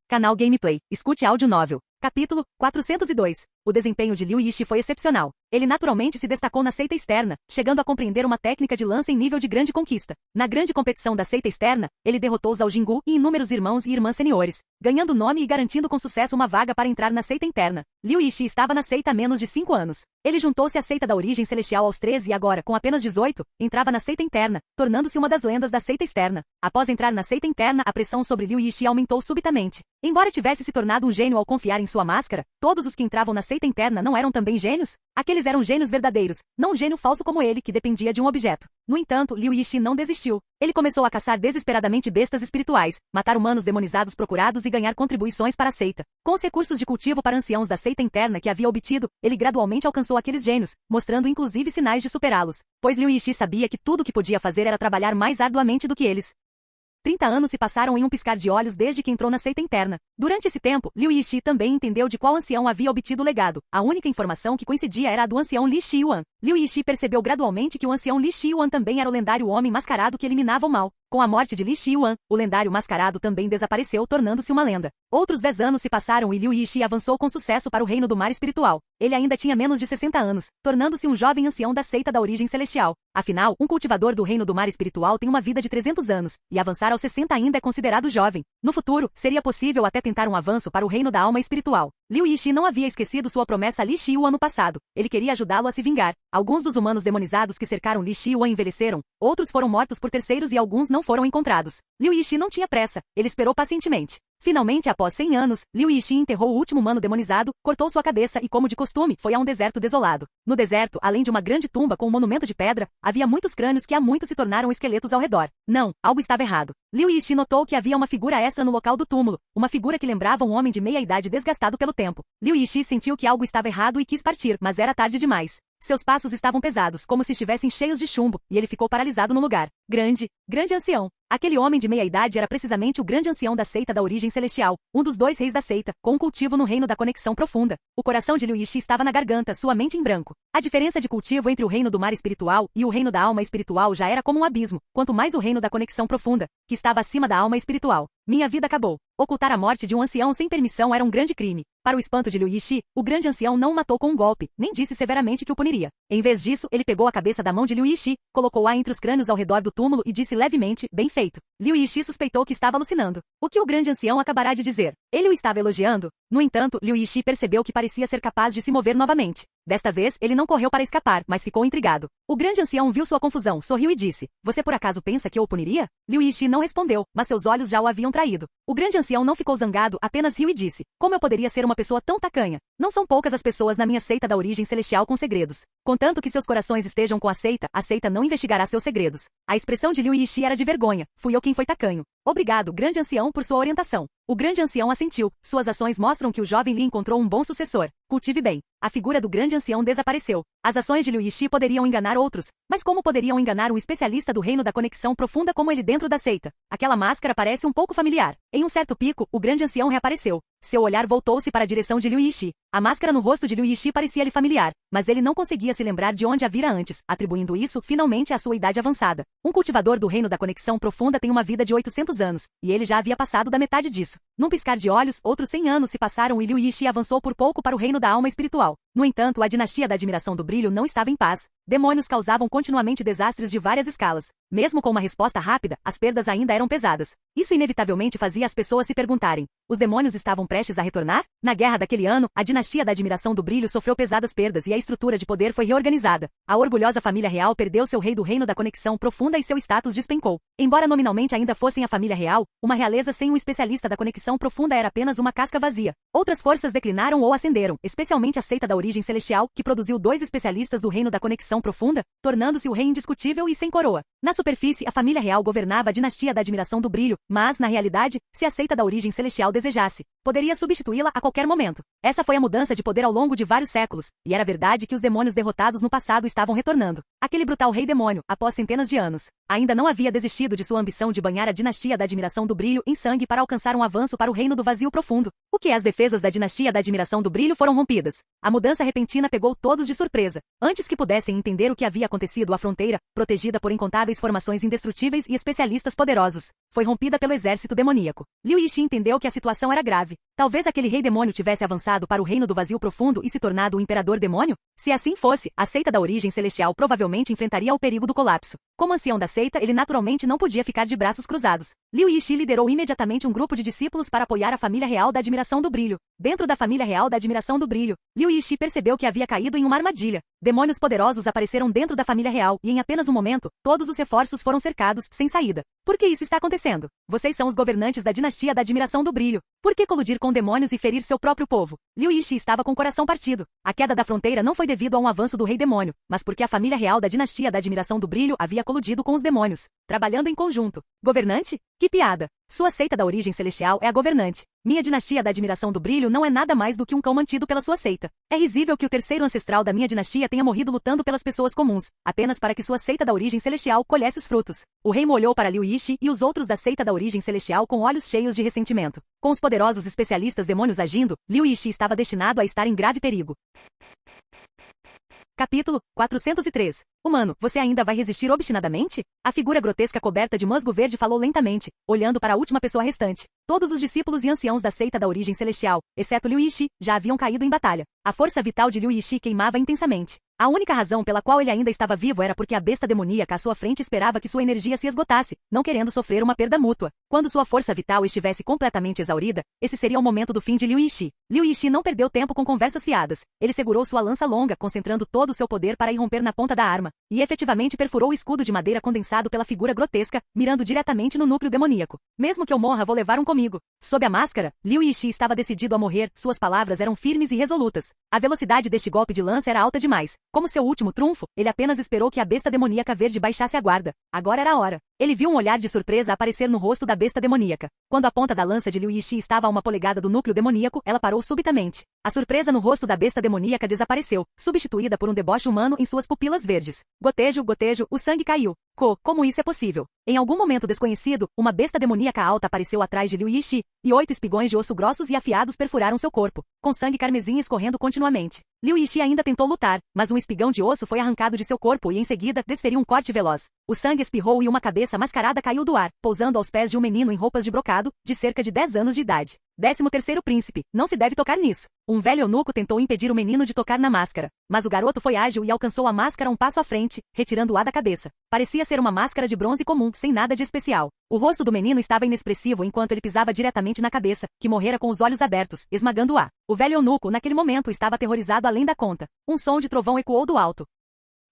Canal Gameplay. Escute áudio novel. Capítulo 402. O desempenho de Liu Yishi foi excepcional. Ele naturalmente se destacou na seita externa, chegando a compreender uma técnica de lança em nível de grande conquista. Na grande competição da seita externa, ele derrotou Zhao Jingu e inúmeros irmãos e irmãs seniores, ganhando nome e garantindo com sucesso uma vaga para entrar na seita interna. Liu Yishi estava na seita há menos de 5 anos. Ele juntou-se à seita da origem celestial aos 13 e agora, com apenas 18, entrava na seita interna, tornando-se uma das lendas da seita externa. Após entrar na seita interna, a pressão sobre Liu Yishi aumentou subitamente. Embora tivesse se tornado um gênio ao confiar em sua máscara, todos os que entravam na seita interna não eram também gênios? Aqueles eram gênios verdadeiros, não um gênio falso como ele que dependia de um objeto. No entanto, Liu Yishi não desistiu. Ele começou a caçar desesperadamente bestas espirituais, matar humanos demonizados procurados e ganhar contribuições para a seita. Com os recursos de cultivo para anciãos da seita interna que havia obtido, ele gradualmente alcançou aqueles gênios, mostrando inclusive sinais de superá-los. Pois Liu Yishi sabia que tudo o que podia fazer era trabalhar mais arduamente do que eles. 30 anos se passaram em um piscar de olhos desde que entrou na seita interna. Durante esse tempo, Liu Yishi também entendeu de qual ancião havia obtido o legado. A única informação que coincidia era a do ancião Li Shiyuan. Liu Yishi percebeu gradualmente que o ancião Li Shiyuan também era o lendário homem mascarado que eliminava o mal. Com a morte de Li Shiyuan, o lendário mascarado também desapareceu, tornando-se uma lenda. Outros 10 anos se passaram e Liu Yishi avançou com sucesso para o reino do mar espiritual. Ele ainda tinha menos de 60 anos, tornando-se um jovem ancião da seita da origem celestial. Afinal, um cultivador do reino do mar espiritual tem uma vida de 300 anos, e avançar aos 60 ainda é considerado jovem. No futuro, seria possível até tentar um avanço para o reino da alma espiritual. Liu Yishi não havia esquecido sua promessa a Li Shiyuan no passado. Ele queria ajudá-lo a se vingar. Alguns dos humanos demonizados que cercaram Li Shiyuan envelheceram, outros foram mortos por terceiros e alguns não foram encontrados. Liu Yishi não tinha pressa, ele esperou pacientemente. Finalmente, após 100 anos, Liu Yishi enterrou o último humano demonizado, cortou sua cabeça e, como de costume, foi a um deserto desolado. No deserto, além de uma grande tumba com um monumento de pedra, havia muitos crânios que há muito se tornaram esqueletos ao redor. Não, algo estava errado. Liu Yishi notou que havia uma figura extra no local do túmulo, uma figura que lembrava um homem de meia-idade desgastado pelo tempo. Liu Yishi sentiu que algo estava errado e quis partir, mas era tarde demais. Seus passos estavam pesados, como se estivessem cheios de chumbo, e ele ficou paralisado no lugar. Grande ancião. Aquele homem de meia-idade era precisamente o grande ancião da seita da origem celestial, um dos 2 reis da seita, com um cultivo no reino da conexão profunda. O coração de Liu Yishi estava na garganta, sua mente em branco. A diferença de cultivo entre o reino do mar espiritual e o reino da alma espiritual já era como um abismo, quanto mais o reino da conexão profunda, que estava acima da alma espiritual. Minha vida acabou. Ocultar a morte de um ancião sem permissão era um grande crime. Para o espanto de Liu Yishi, o grande ancião não o matou com um golpe, nem disse severamente que o puniria. Em vez disso, ele pegou a cabeça da mão de Liu Yishi, colocou-a entre os crânios ao redor do túmulo e disse levemente, bem feito. Liu Yishi suspeitou que estava alucinando. O que o grande ancião acabará de dizer? Ele o estava elogiando? No entanto, Liu Yishi percebeu que parecia ser capaz de se mover novamente. Desta vez, ele não correu para escapar, mas ficou intrigado. O grande ancião viu sua confusão, sorriu e disse, você por acaso pensa que eu o puniria? Liu Yishi não respondeu, mas seus olhos já o haviam traído. O grande ancião não ficou zangado, apenas riu e disse, como eu poderia ser uma pessoa tão tacanha? Não são poucas as pessoas na minha seita da origem celestial com segredos. Contanto que seus corações estejam com a seita não investigará seus segredos. A expressão de Liu Yishi era de vergonha, fui eu quem foi tacanho. Obrigado, grande ancião, por sua orientação. O grande ancião assentiu, suas ações mostram que o jovem lhe encontrou um bom sucessor. Cultive bem. A figura do grande ancião desapareceu. As ações de Liu Yishi poderiam enganar outros, mas como poderiam enganar um especialista do reino da conexão profunda como ele dentro da seita? Aquela máscara parece um pouco familiar. Em um certo pico, o grande ancião reapareceu. Seu olhar voltou-se para a direção de Liu Yishi. A máscara no rosto de Liu Yishi parecia-lhe familiar, mas ele não conseguia se lembrar de onde a vira antes, atribuindo isso finalmente à sua idade avançada. Um cultivador do reino da conexão profunda tem uma vida de 800 anos, e ele já havia passado da metade disso. Num piscar de olhos, outros 100 anos se passaram e Liu Yishi avançou por pouco para o reino da alma espiritual. No entanto, a dinastia da admiração do brilho não estava em paz. Demônios causavam continuamente desastres de várias escalas. Mesmo com uma resposta rápida, as perdas ainda eram pesadas. Isso inevitavelmente fazia as pessoas se perguntarem, os demônios estavam prestes a retornar? Na guerra daquele ano, a dinastia da admiração do brilho sofreu pesadas perdas e a estrutura de poder foi reorganizada. A orgulhosa família real perdeu seu rei do reino da conexão profunda e seu status despencou. Embora nominalmente ainda fossem a família real, uma realeza sem um especialista da conexão profunda era apenas uma casca vazia. Outras forças declinaram ou ascenderam, especialmente a seita da origem celestial, que produziu 2 especialistas do reino da conexão profunda, tornando-se o rei indiscutível e sem coroa. Na superfície, a família real governava a dinastia da admiração do brilho, mas, na realidade, se a seita da origem celestial desejasse, poderia substituí-la a qualquer momento. Essa foi a mudança de poder ao longo de vários séculos, e era verdade que os demônios derrotados no passado estavam retornando. Aquele brutal rei demônio, após centenas de anos, ainda não havia desistido de sua ambição de banhar a dinastia da admiração do brilho em sangue para alcançar um avanço para o reino do vazio profundo. O que as defesas da dinastia da admiração do brilho foram rompidas. A mudança repentina pegou todos de surpresa. Antes que pudessem entender o que havia acontecido, a fronteira, protegida por incontáveis formações indestrutíveis e especialistas poderosos, foi rompida pelo exército demoníaco. Liu Yishi entendeu que a situação era grave. Talvez aquele rei demônio tivesse avançado para o reino do vazio profundo e se tornado o imperador demônio? Se assim fosse, a seita da origem celestial provavelmente enfrentaria o perigo do colapso. Como ancião da seita, ele naturalmente não podia ficar de braços cruzados. Liu Yishi liderou imediatamente um grupo de discípulos para apoiar a família real da admiração do brilho. Dentro da família real da admiração do brilho, Liu Yishi percebeu que havia caído em uma armadilha. Demônios poderosos apareceram dentro da família real e em apenas um momento, todos os reforços foram cercados, sem saída. Por que isso está acontecendo? Vocês são os governantes da dinastia da admiração do brilho. Por que coludir com demônios e ferir seu próprio povo? Liu Yishi estava com o coração partido. A queda da fronteira não foi devido a um avanço do rei demônio, mas porque a família real da dinastia da admiração do brilho havia coludido com os demônios, trabalhando em conjunto. Governante? Que piada! Sua seita da origem celestial é a governante. Minha dinastia da admiração do brilho não é nada mais do que um cão mantido pela sua seita. É risível que o terceiro ancestral da minha dinastia tenha morrido lutando pelas pessoas comuns, apenas para que sua seita da origem celestial colhesse os frutos. O rei olhou para Liu Yishi e os outros da seita da origem celestial com olhos cheios de ressentimento. Com os poderosos especialistas demônios agindo, Liu Yishi estava destinado a estar em grave perigo. Capítulo 403. Humano, você ainda vai resistir obstinadamente? A figura grotesca coberta de musgo verde falou lentamente, olhando para a última pessoa restante. Todos os discípulos e anciãos da seita da origem celestial, exceto Liu Yishi, já haviam caído em batalha. A força vital de Liu Yishi queimava intensamente. A única razão pela qual ele ainda estava vivo era porque a besta demoníaca à sua frente esperava que sua energia se esgotasse, não querendo sofrer uma perda mútua. Quando sua força vital estivesse completamente exaurida, esse seria o momento do fim de Liu Yishi. Liu Yishi não perdeu tempo com conversas fiadas. Ele segurou sua lança longa, concentrando todo o seu poder para irromper na ponta da arma, e efetivamente perfurou o escudo de madeira condensado pela figura grotesca, mirando diretamente no núcleo demoníaco. Mesmo que eu morra, vou levar um comigo. Sob a máscara, Liu Yishi estava decidido a morrer, suas palavras eram firmes e resolutas. A velocidade deste golpe de lança era alta demais. Como seu último trunfo, ele apenas esperou que a besta demoníaca verde baixasse a guarda. Agora era a hora. Ele viu um olhar de surpresa aparecer no rosto da besta demoníaca. Quando a ponta da lança de Liu Yishi estava a 1 polegada do núcleo demoníaco, ela parou subitamente. A surpresa no rosto da besta demoníaca desapareceu, substituída por um deboche humano em suas pupilas verdes. Gotejo, gotejo, o sangue caiu. ficou, como isso é possível? Em algum momento desconhecido, uma besta demoníaca alta apareceu atrás de Liu Yishi, e 8 espigões de osso grossos e afiados perfuraram seu corpo, com sangue carmesim escorrendo continuamente. Liu Yishi ainda tentou lutar, mas um espigão de osso foi arrancado de seu corpo e em seguida desferiu um corte veloz. O sangue espirrou e uma cabeça mascarada caiu do ar, pousando aos pés de um menino em roupas de brocado, de cerca de 10 anos de idade. 13º príncipe, não se deve tocar nisso. Um velho eunuco tentou impedir o menino de tocar na máscara, mas o garoto foi ágil e alcançou a máscara um passo à frente, retirando-a da cabeça. Parecia ser uma máscara de bronze comum, sem nada de especial. O rosto do menino estava inexpressivo enquanto ele pisava diretamente na cabeça, que morrera com os olhos abertos, esmagando-a. O velho eunuco, naquele momento, estava aterrorizado além da conta. Um som de trovão ecoou do alto.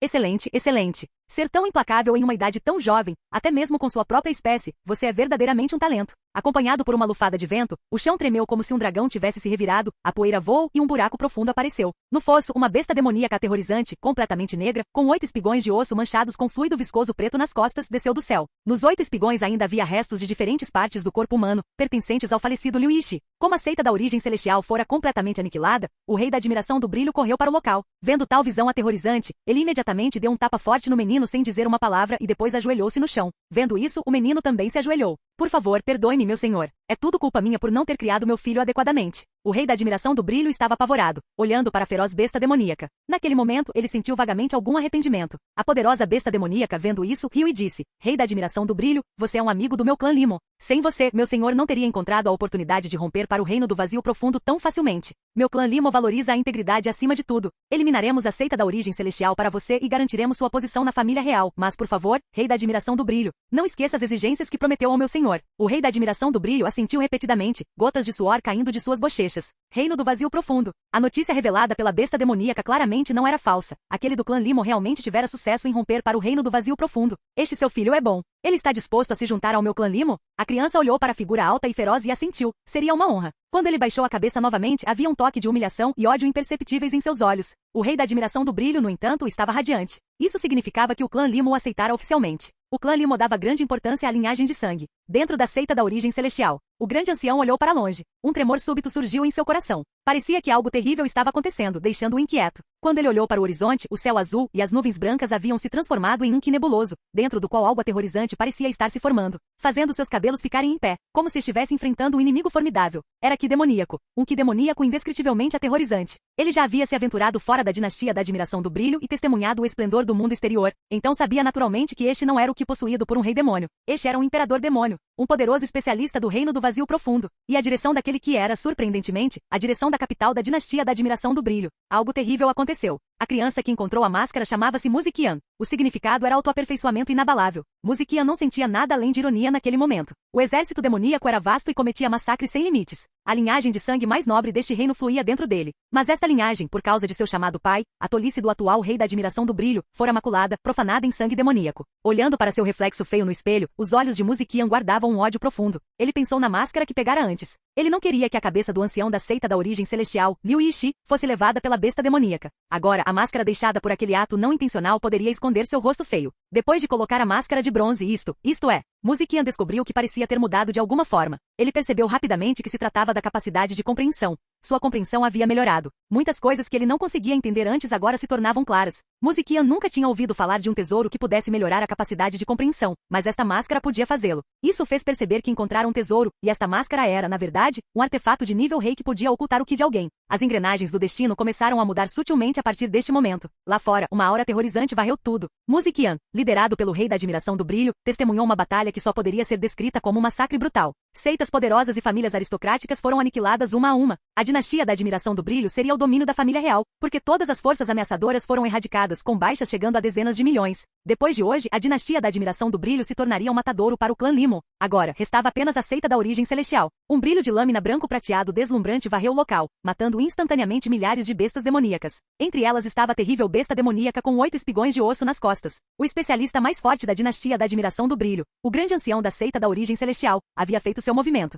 Excelente, excelente. Ser tão implacável em uma idade tão jovem, até mesmo com sua própria espécie, você é verdadeiramente um talento. Acompanhado por uma lufada de vento, o chão tremeu como se um dragão tivesse se revirado, a poeira voou e um buraco profundo apareceu. No fosso, uma besta demoníaca aterrorizante, completamente negra, com 8 espigões de osso manchados com fluido viscoso preto nas costas, desceu do céu. Nos 8 espigões ainda havia restos de diferentes partes do corpo humano, pertencentes ao falecido Liu Yishi. Como a seita da origem celestial fora completamente aniquilada, o rei da admiração do brilho correu para o local. Vendo tal visão aterrorizante, ele imediatamente deu um tapa forte no menino sem dizer uma palavra e depois ajoelhou-se no chão. Vendo isso, o menino também se ajoelhou. Por favor, perdoe-me, meu senhor. É tudo culpa minha por não ter criado meu filho adequadamente. O rei da admiração do brilho estava apavorado, olhando para a feroz besta demoníaca. Naquele momento, ele sentiu vagamente algum arrependimento. A poderosa besta demoníaca, vendo isso, riu e disse: Rei da admiração do brilho, você é um amigo do meu clã Limon. Sem você, meu senhor não teria encontrado a oportunidade de romper para o reino do vazio profundo tão facilmente. Meu clã Limon valoriza a integridade acima de tudo. Eliminaremos a seita da origem celestial para você e garantiremos sua posição na família real. Mas, por favor, rei da admiração do brilho, não esqueça as exigências que prometeu ao meu senhor. O rei da admiração do brilho assentiu repetidamente, gotas de suor caindo de suas bochechas. Reino do vazio profundo. A notícia revelada pela besta demoníaca claramente não era falsa. Aquele do clã Limon realmente tivera sucesso em romper para o reino do vazio profundo. Este seu filho é bom. Ele está disposto a se juntar ao meu clã Limon? A criança olhou para a figura alta e feroz e assentiu. Seria uma honra. Quando ele baixou a cabeça novamente, havia um toque de humilhação e ódio imperceptíveis em seus olhos. O rei da admiração do brilho, no entanto, estava radiante. Isso significava que o clã Limon o aceitara oficialmente. O clã Limon dava grande importância à linhagem de sangue. Dentro da seita da origem celestial, o grande ancião olhou para longe. Um tremor súbito surgiu em seu coração. Parecia que algo terrível estava acontecendo, deixando-o inquieto. Quando ele olhou para o horizonte, o céu azul e as nuvens brancas haviam se transformado em um que nebuloso, dentro do qual algo aterrorizante parecia estar se formando, fazendo seus cabelos ficarem em pé, como se estivesse enfrentando um inimigo formidável. Era que demoníaco, um que demoníaco indescritivelmente aterrorizante. Ele já havia se aventurado fora da dinastia da admiração do brilho e testemunhado o esplendor do mundo exterior, então sabia naturalmente que este não era o que possuído por um rei demônio. Este era um imperador demônio, um poderoso especialista do reino do vazio profundo, e a direção daquele que era, surpreendentemente, a direção da capital da dinastia da admiração do brilho. Algo terrível aconteceu. A criança que encontrou a máscara chamava-se Muzikian. O significado era autoaperfeiçoamento inabalável. Muzikian não sentia nada além de ironia naquele momento. O exército demoníaco era vasto e cometia massacres sem limites. A linhagem de sangue mais nobre deste reino fluía dentro dele. Mas esta linhagem, por causa de seu chamado pai, a tolice do atual rei da admiração do brilho, fora maculada, profanada em sangue demoníaco. Olhando para seu reflexo feio no espelho, os olhos de Muzikian guardavam um ódio profundo. Ele pensou na máscara que pegara antes. Ele não queria que a cabeça do ancião da seita da origem celestial, Liu Yishi, fosse levada pela besta demoníaca. Agora, a máscara deixada por aquele ato não intencional poderia esconder seu rosto feio. Depois de colocar a máscara de bronze isto é, Muzikian descobriu que parecia ter mudado de alguma forma. Ele percebeu rapidamente que se tratava da capacidade de compreensão. Sua compreensão havia melhorado. Muitas coisas que ele não conseguia entender antes agora se tornavam claras. Muzikian nunca tinha ouvido falar de um tesouro que pudesse melhorar a capacidade de compreensão, mas esta máscara podia fazê-lo. Isso fez perceber que encontrara um tesouro, e esta máscara era, na verdade, um artefato de nível rei que podia ocultar o ki de alguém. As engrenagens do destino começaram a mudar sutilmente a partir deste momento. Lá fora, uma aura aterrorizante varreu tudo. Muzikian, liderado pelo rei da admiração do brilho, testemunhou uma batalha que só poderia ser descrita como um massacre brutal. Seitas poderosas e famílias aristocráticas foram aniquiladas uma a uma. A dinastia da admiração do brilho seria o domínio da família real, porque todas as forças ameaçadoras foram erradicadas, com baixas chegando a dezenas de milhões. Depois de hoje, a dinastia da admiração do brilho se tornaria um matadouro para o clã Limon. Agora, restava apenas a seita da origem celestial. Um brilho de lâmina branco-prateado deslumbrante varreu o local, matando instantaneamente milhares de bestas demoníacas. Entre elas estava a terrível besta demoníaca com 8 espigões de osso nas costas. O especialista mais forte da dinastia da admiração do brilho, o grande ancião da seita da origem celestial, havia feito seu movimento.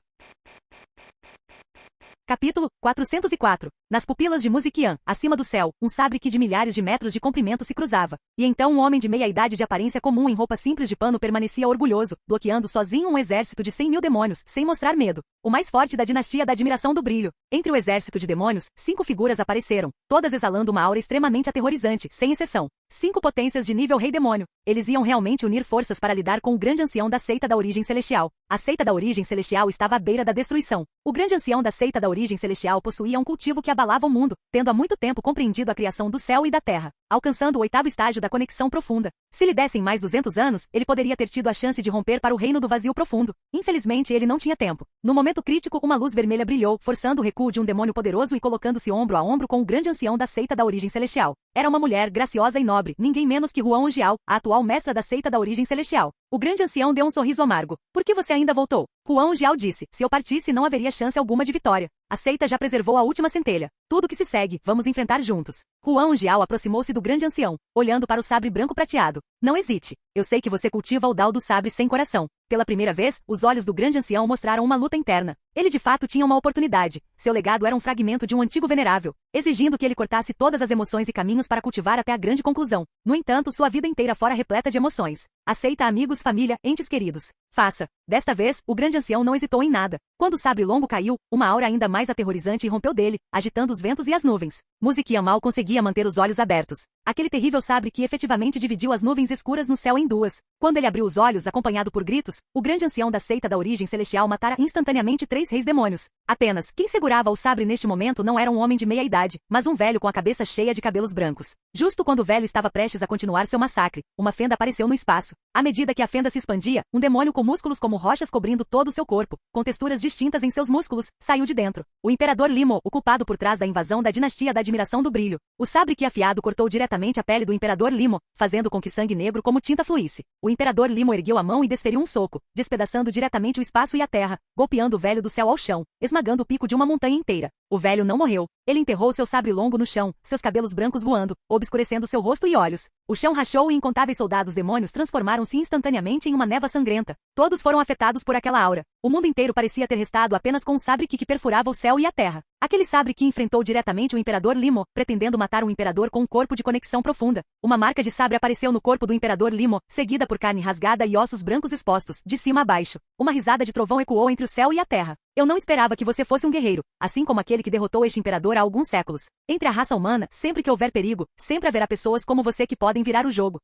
Capítulo 404. Nas pupilas de Muzikian, acima do céu, um sabre que de milhares de metros de comprimento se cruzava. E então um homem de meia-idade de aparência comum em roupa simples de pano permanecia orgulhoso, bloqueando sozinho um exército de 100.000 demônios, sem mostrar medo. O mais forte da dinastia da admiração do brilho. Entre o exército de demônios, 5 figuras apareceram, todas exalando uma aura extremamente aterrorizante, sem exceção. 5 potências de nível rei demônio. Eles iam realmente unir forças para lidar com o grande ancião da seita da origem celestial. A seita da origem celestial estava à beira da destruição. O grande ancião da seita da origem celestial possuía um cultivo que abalava o mundo, tendo há muito tempo compreendido a criação do céu e da terra, alcançando o 8º estágio da conexão profunda. Se lhe dessem mais 200 anos, ele poderia ter tido a chance de romper para o reino do vazio profundo. Infelizmente, ele não tinha tempo. No momento crítico, uma luz vermelha brilhou, forçando o recuo de um demônio poderoso e colocando-se ombro a ombro com o grande ancião da seita da origem celestial. Era uma mulher graciosa e nobre, ninguém menos que Huan Ongiao, a atual mestra da seita da origem celestial. O grande ancião deu um sorriso amargo. Por que você ainda voltou? Huan Ongiao disse, se eu partisse não haveria chance alguma de vitória. A seita já preservou a última centelha. Tudo que se segue, vamos enfrentar juntos. Huan Ongiao aproximou-se do grande ancião, olhando para o sabre branco prateado. Não hesite. Eu sei que você cultiva o Dao do sabre sem coração. Pela primeira vez, os olhos do grande ancião mostraram uma luta interna. Ele de fato tinha uma oportunidade. Seu legado era um fragmento de um antigo venerável, exigindo que ele cortasse todas as emoções e caminhos para cultivar até a grande conclusão. No entanto, sua vida inteira fora repleta de emoções. Aceita amigos, família, entes queridos. Faça. Desta vez, o grande ancião não hesitou em nada. Quando o sabre longo caiu, uma aura ainda mais aterrorizante irrompeu dele, agitando os ventos e as nuvens. Muzikian mal conseguia manter os olhos abertos. Aquele terrível sabre que efetivamente dividiu as nuvens escuras no céu em duas. Quando ele abriu os olhos, acompanhado por gritos, o grande ancião da seita da origem celestial matara instantaneamente 3 reis demônios. Apenas, quem segurava o sabre neste momento não era um homem de meia idade, mas um velho com a cabeça cheia de cabelos brancos. Justo quando o velho estava prestes a continuar seu massacre, uma fenda apareceu no espaço. À medida que a fenda se expandia, um demônio com músculos como rochas cobrindo todo o seu corpo, com texturas distintas em seus músculos, saiu de dentro. O imperador Limo, o culpado por trás da invasão da dinastia da admiração do brilho. O sabre que afiado cortou diretamente a pele do imperador Limo, fazendo com que sangue negro como tinta fluísse. O imperador Limo ergueu a mão e desferiu um soco, despedaçando diretamente o espaço e a terra, golpeando o velho do céu ao chão, esmagando o pico de uma montanha inteira. O velho não morreu. Ele enterrou seu sabre longo no chão, seus cabelos brancos voando, obscurecendo seu rosto e olhos. O chão rachou e incontáveis soldados demônios transformaram-se instantaneamente em uma névoa sangrenta. Todos foram afetados por aquela aura. O mundo inteiro parecia ter restado apenas com um sabre que perfurava o céu e a terra. Aquele sabre que enfrentou diretamente o imperador Limo, pretendendo matar um imperador com um corpo de conexão profunda. Uma marca de sabre apareceu no corpo do imperador Limo, seguida por carne rasgada e ossos brancos expostos, de cima a baixo. Uma risada de trovão ecoou entre o céu e a terra. Eu não esperava que você fosse um guerreiro, assim como aquele que derrotou este imperador há alguns séculos. Entre a raça humana, sempre que houver perigo, sempre haverá pessoas como você que podem virar o jogo.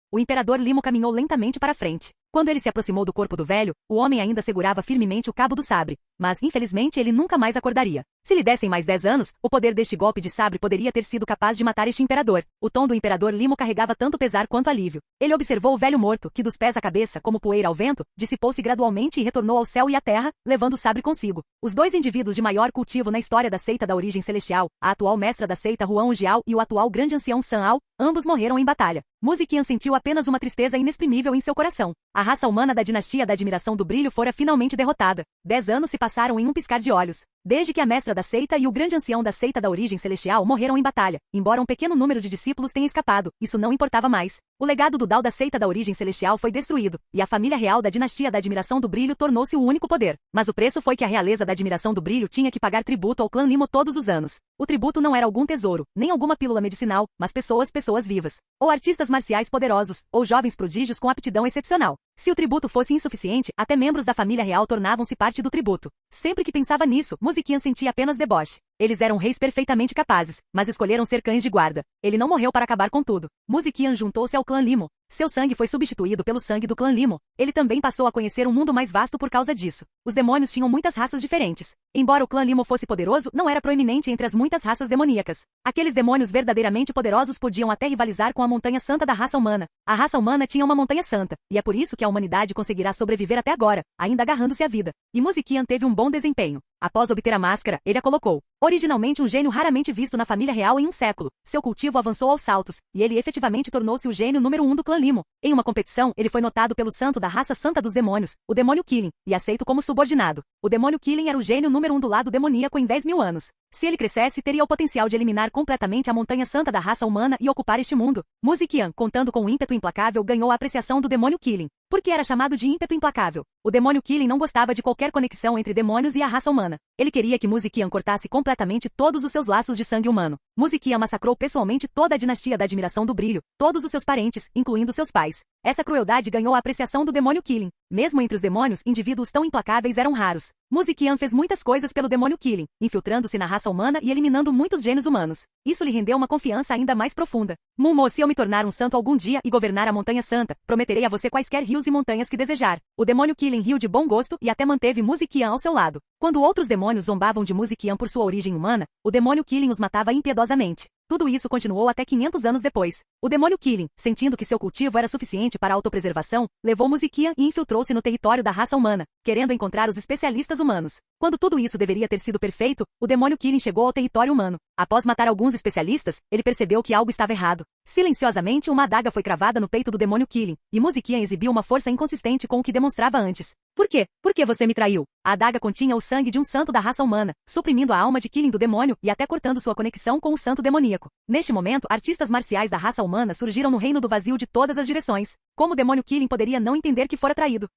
O imperador Limo caminhou lentamente para frente. Quando ele se aproximou do corpo do velho, o homem ainda segurava firmemente o cabo do sabre. Mas, infelizmente, ele nunca mais acordaria. Se lhe dessem mais 10 anos, o poder deste golpe de sabre poderia ter sido capaz de matar este imperador. O tom do imperador Limo carregava tanto pesar quanto alívio. Ele observou o velho morto, que dos pés à cabeça, como poeira ao vento, dissipou-se gradualmente e retornou ao céu e à terra, levando o sabre consigo. Os 2 indivíduos de maior cultivo na história da seita da origem celestial, a atual mestra da seita Huan Ongiao e o atual grande ancião San Ao, ambos morreram em batalha. Muzikian sentiu apenas uma tristeza inexprimível em seu coração. A raça humana da dinastia da admiração do brilho fora finalmente derrotada. 10 anos se passaram em um piscar de olhos. Desde que a mestra da seita e o grande ancião da seita da origem celestial morreram em batalha, embora um pequeno número de discípulos tenha escapado, isso não importava mais. O legado do Dao da seita da origem celestial foi destruído, e a família real da dinastia da admiração do brilho tornou-se o único poder. Mas o preço foi que a realeza da admiração do brilho tinha que pagar tributo ao clã Limo todos os anos. O tributo não era algum tesouro, nem alguma pílula medicinal, mas pessoas vivas. Ou artistas marciais poderosos, ou jovens prodígios com aptidão excepcional. Se o tributo fosse insuficiente, até membros da família real tornavam-se parte do tributo. Sempre que pensava nisso, Muzikian sentia apenas deboche. Eles eram reis perfeitamente capazes, mas escolheram ser cães de guarda. Ele não morreu para acabar com tudo. Muzikian juntou-se ao clã Limo. Seu sangue foi substituído pelo sangue do clã Limo. Ele também passou a conhecer um mundo mais vasto por causa disso. Os demônios tinham muitas raças diferentes. Embora o clã Limo fosse poderoso, não era proeminente entre as muitas raças demoníacas. Aqueles demônios verdadeiramente poderosos podiam até rivalizar com a montanha santa da raça humana. A raça humana tinha uma montanha santa, e é por isso que a humanidade conseguirá sobreviver até agora, ainda agarrando-se à vida. E Muzikian teve um bom desempenho. Após obter a máscara, ele a colocou. Originalmente um gênio raramente visto na família real em um século, seu cultivo avançou aos saltos, e ele efetivamente tornou-se o gênio número 1 do clã Limo. Em uma competição, ele foi notado pelo santo da raça santa dos demônios, o demônio Killing, e aceito como subordinado. O demônio Killing era o gênio número 1 do lado demoníaco em 10.000 anos. Se ele crescesse, teria o potencial de eliminar completamente a montanha santa da raça humana e ocupar este mundo. Muzikian, contando com um ímpeto implacável, ganhou a apreciação do demônio Killing. Porque era chamado de ímpeto implacável. O demônio Killing não gostava de qualquer conexão entre demônios e a raça humana. Ele queria que Muzikian cortasse completamente todos os seus laços de sangue humano. Muzikian massacrou pessoalmente toda a dinastia da admiração do brilho, todos os seus parentes, incluindo seus pais. Essa crueldade ganhou a apreciação do demônio Killing. Mesmo entre os demônios, indivíduos tão implacáveis eram raros. Muzikian fez muitas coisas pelo demônio Killing, infiltrando-se na raça humana e eliminando muitos gênios humanos. Isso lhe rendeu uma confiança ainda mais profunda. Mumo, se eu me tornar um santo algum dia e governar a Montanha Santa, prometerei a você quaisquer rios e montanhas que desejar. O demônio Killing riu de bom gosto e até manteve Muzikian ao seu lado. Quando outros demônios zombavam de Muzikian por sua origem humana, o demônio Killing os matava impiedosamente. Tudo isso continuou até 500 anos depois. O demônio Killing, sentindo que seu cultivo era suficiente para a autopreservação, levou Muzikian e infiltrou-se no território da raça humana, querendo encontrar os especialistas humanos. Quando tudo isso deveria ter sido perfeito, o demônio Killing chegou ao território humano. Após matar alguns especialistas, ele percebeu que algo estava errado. Silenciosamente, uma adaga foi cravada no peito do demônio Killing, e Muzikian exibiu uma força inconsistente com o que demonstrava antes. Por quê? Por que você me traiu? A adaga continha o sangue de um santo da raça humana, suprimindo a alma de Killing do demônio e até cortando sua conexão com o santo demoníaco. Neste momento, artistas marciais da raça humana surgiram no reino do vazio de todas as direções. Como o demônio Killing poderia não entender que fora traído?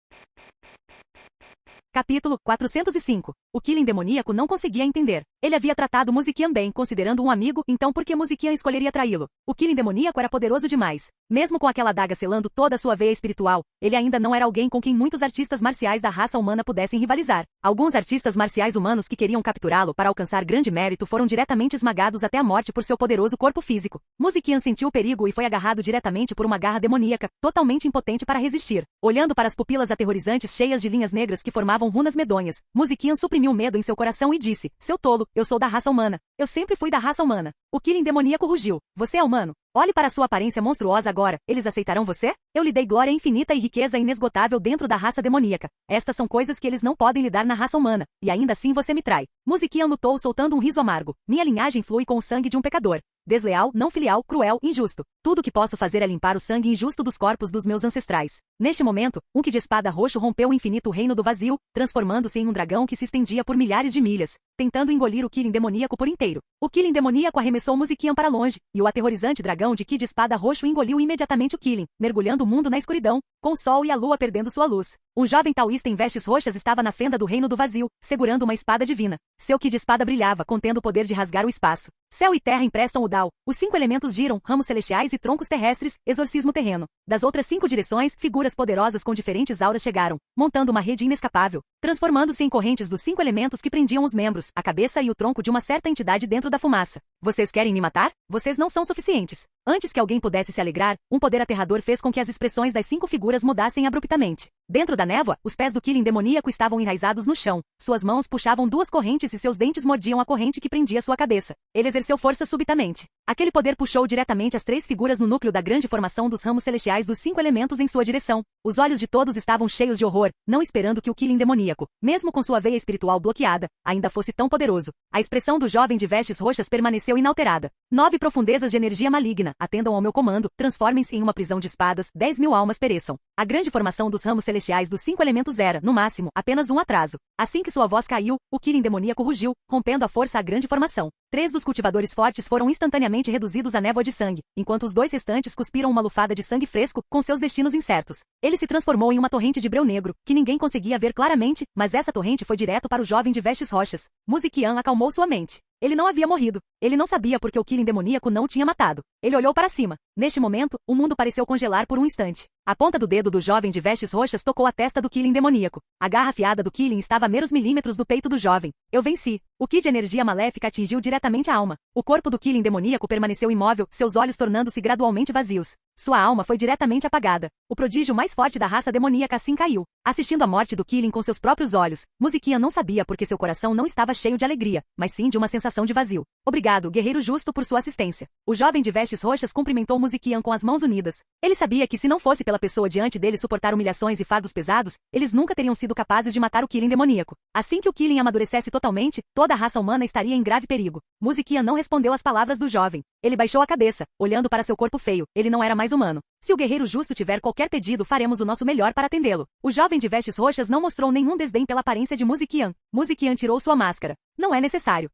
Capítulo 405. O Killing demoníaco não conseguia entender. Ele havia tratado Muzikian bem, considerando um amigo, então por que Muzikian escolheria traí-lo? O Killing demoníaco era poderoso demais. Mesmo com aquela adaga selando toda a sua veia espiritual, ele ainda não era alguém com quem muitos artistas marciais da raça humana pudessem rivalizar. Alguns artistas marciais humanos que queriam capturá-lo para alcançar grande mérito foram diretamente esmagados até a morte por seu poderoso corpo físico. Muzikian sentiu o perigo e foi agarrado diretamente por uma garra demoníaca, totalmente impotente para resistir. Olhando para as pupilas aterrorizantes cheias de linhas negras que formavam runas medonhas, Muzikian suprimiu o medo em seu coração e disse: seu tolo, eu sou da raça humana. Eu sempre fui da raça humana. O Killing demoníaco rugiu: você é humano? Olhe para sua aparência monstruosa agora. Eles aceitarão você? Eu lhe dei glória infinita e riqueza inesgotável dentro da raça demoníaca. Estas são coisas que eles não podem lhe dar na raça humana. E ainda assim você me trai. Muzikian lutou soltando um riso amargo. Minha linhagem flui com o sangue de um pecador. Desleal, não filial, cruel, injusto. Tudo o que posso fazer é limpar o sangue injusto dos corpos dos meus ancestrais. Neste momento, um que de espada roxo rompeu o infinito reino do vazio, transformando-se em um dragão que se estendia por milhares de milhas, tentando engolir o Killing demoníaco por inteiro. O Killing demoníaco arremessou Muzikian para longe, e o aterrorizante dragão de Ki de espada roxo engoliu imediatamente o Killing, mergulhando o mundo na escuridão, com o sol e a lua perdendo sua luz. Um jovem taoísta em vestes roxas estava na fenda do reino do vazio, segurando uma espada divina. Seu Ki de espada brilhava, contendo o poder de rasgar o espaço. Céu e terra emprestam o Dao. Os 5 elementos giram, ramos celestiais e troncos terrestres, exorcismo terreno. Das outras 5 direções, figuras poderosas com diferentes auras chegaram, montando uma rede inescapável, transformando-se em correntes dos 5 elementos que prendiam os membros, a cabeça e o tronco de uma certa entidade dentro da fumaça. Vocês querem me matar? Vocês não são suficientes. Antes que alguém pudesse se alegrar, um poder aterrador fez com que as expressões das 5 figuras mudassem abruptamente. Dentro da névoa, os pés do Killing demoníaco estavam enraizados no chão. Suas mãos puxavam 2 correntes e seus dentes mordiam a corrente que prendia sua cabeça. Ele exerceu força subitamente. Aquele poder puxou diretamente as 3 figuras no núcleo da grande formação dos ramos celestiais dos 5 elementos em sua direção. Os olhos de todos estavam cheios de horror, não esperando que o Killing demoníaco, mesmo com sua veia espiritual bloqueada, ainda fosse tão poderoso. A expressão do jovem de vestes roxas permaneceu inalterada. 9 profundezas de energia maligna, atendam ao meu comando, transformem-se em uma prisão de espadas, 10.000 almas pereçam. A grande formação dos ramos celestiais dos 5 elementos era, no máximo, apenas um atraso. Assim que sua voz caiu, o Killing demoníaco rugiu, rompendo a força à grande formação. 3 dos cultivadores fortes foram instantaneamente reduzidos a névoa de sangue, enquanto os 2 restantes cuspiram uma lufada de sangue fresco, com seus destinos incertos. Ele se transformou em uma torrente de breu negro, que ninguém conseguia ver claramente, mas essa torrente foi direto para o jovem de vestes roxas. Muzikian acalmou sua mente. Ele não havia morrido. Ele não sabia porque o Killing demoníaco não o tinha matado. Ele olhou para cima. Neste momento, o mundo pareceu congelar por um instante. A ponta do dedo do jovem de vestes roxas tocou a testa do Killing demoníaco. A garra afiada do Killing estava a meros milímetros do peito do jovem. Eu venci. O Ki de energia maléfica atingiu diretamente a alma. O corpo do Killing demoníaco permaneceu imóvel, seus olhos tornando-se gradualmente vazios. Sua alma foi diretamente apagada. O prodígio mais forte da raça demoníaca assim caiu. Assistindo à morte do Killing com seus próprios olhos, Muzikian não sabia porque seu coração não estava cheio de alegria, mas sim de uma sensação de vazio. Obrigado, guerreiro justo, por sua assistência. O jovem de vestes roxas cumprimentou Muzikian com as mãos unidas. Ele sabia que se não fosse pela pessoa diante dele suportar humilhações e fardos pesados, eles nunca teriam sido capazes de matar o Killing demoníaco. Assim que o Killing amadurecesse totalmente, toda a raça humana estaria em grave perigo. Muzikian não respondeu às palavras do jovem. Ele baixou a cabeça, olhando para seu corpo feio. Ele não era mais humano. Se o guerreiro justo tiver qualquer pedido, faremos o nosso melhor para atendê-lo. O jovem de vestes roxas não mostrou nenhum desdém pela aparência de Muzikian. Muzikian tirou sua máscara. Não é necessário.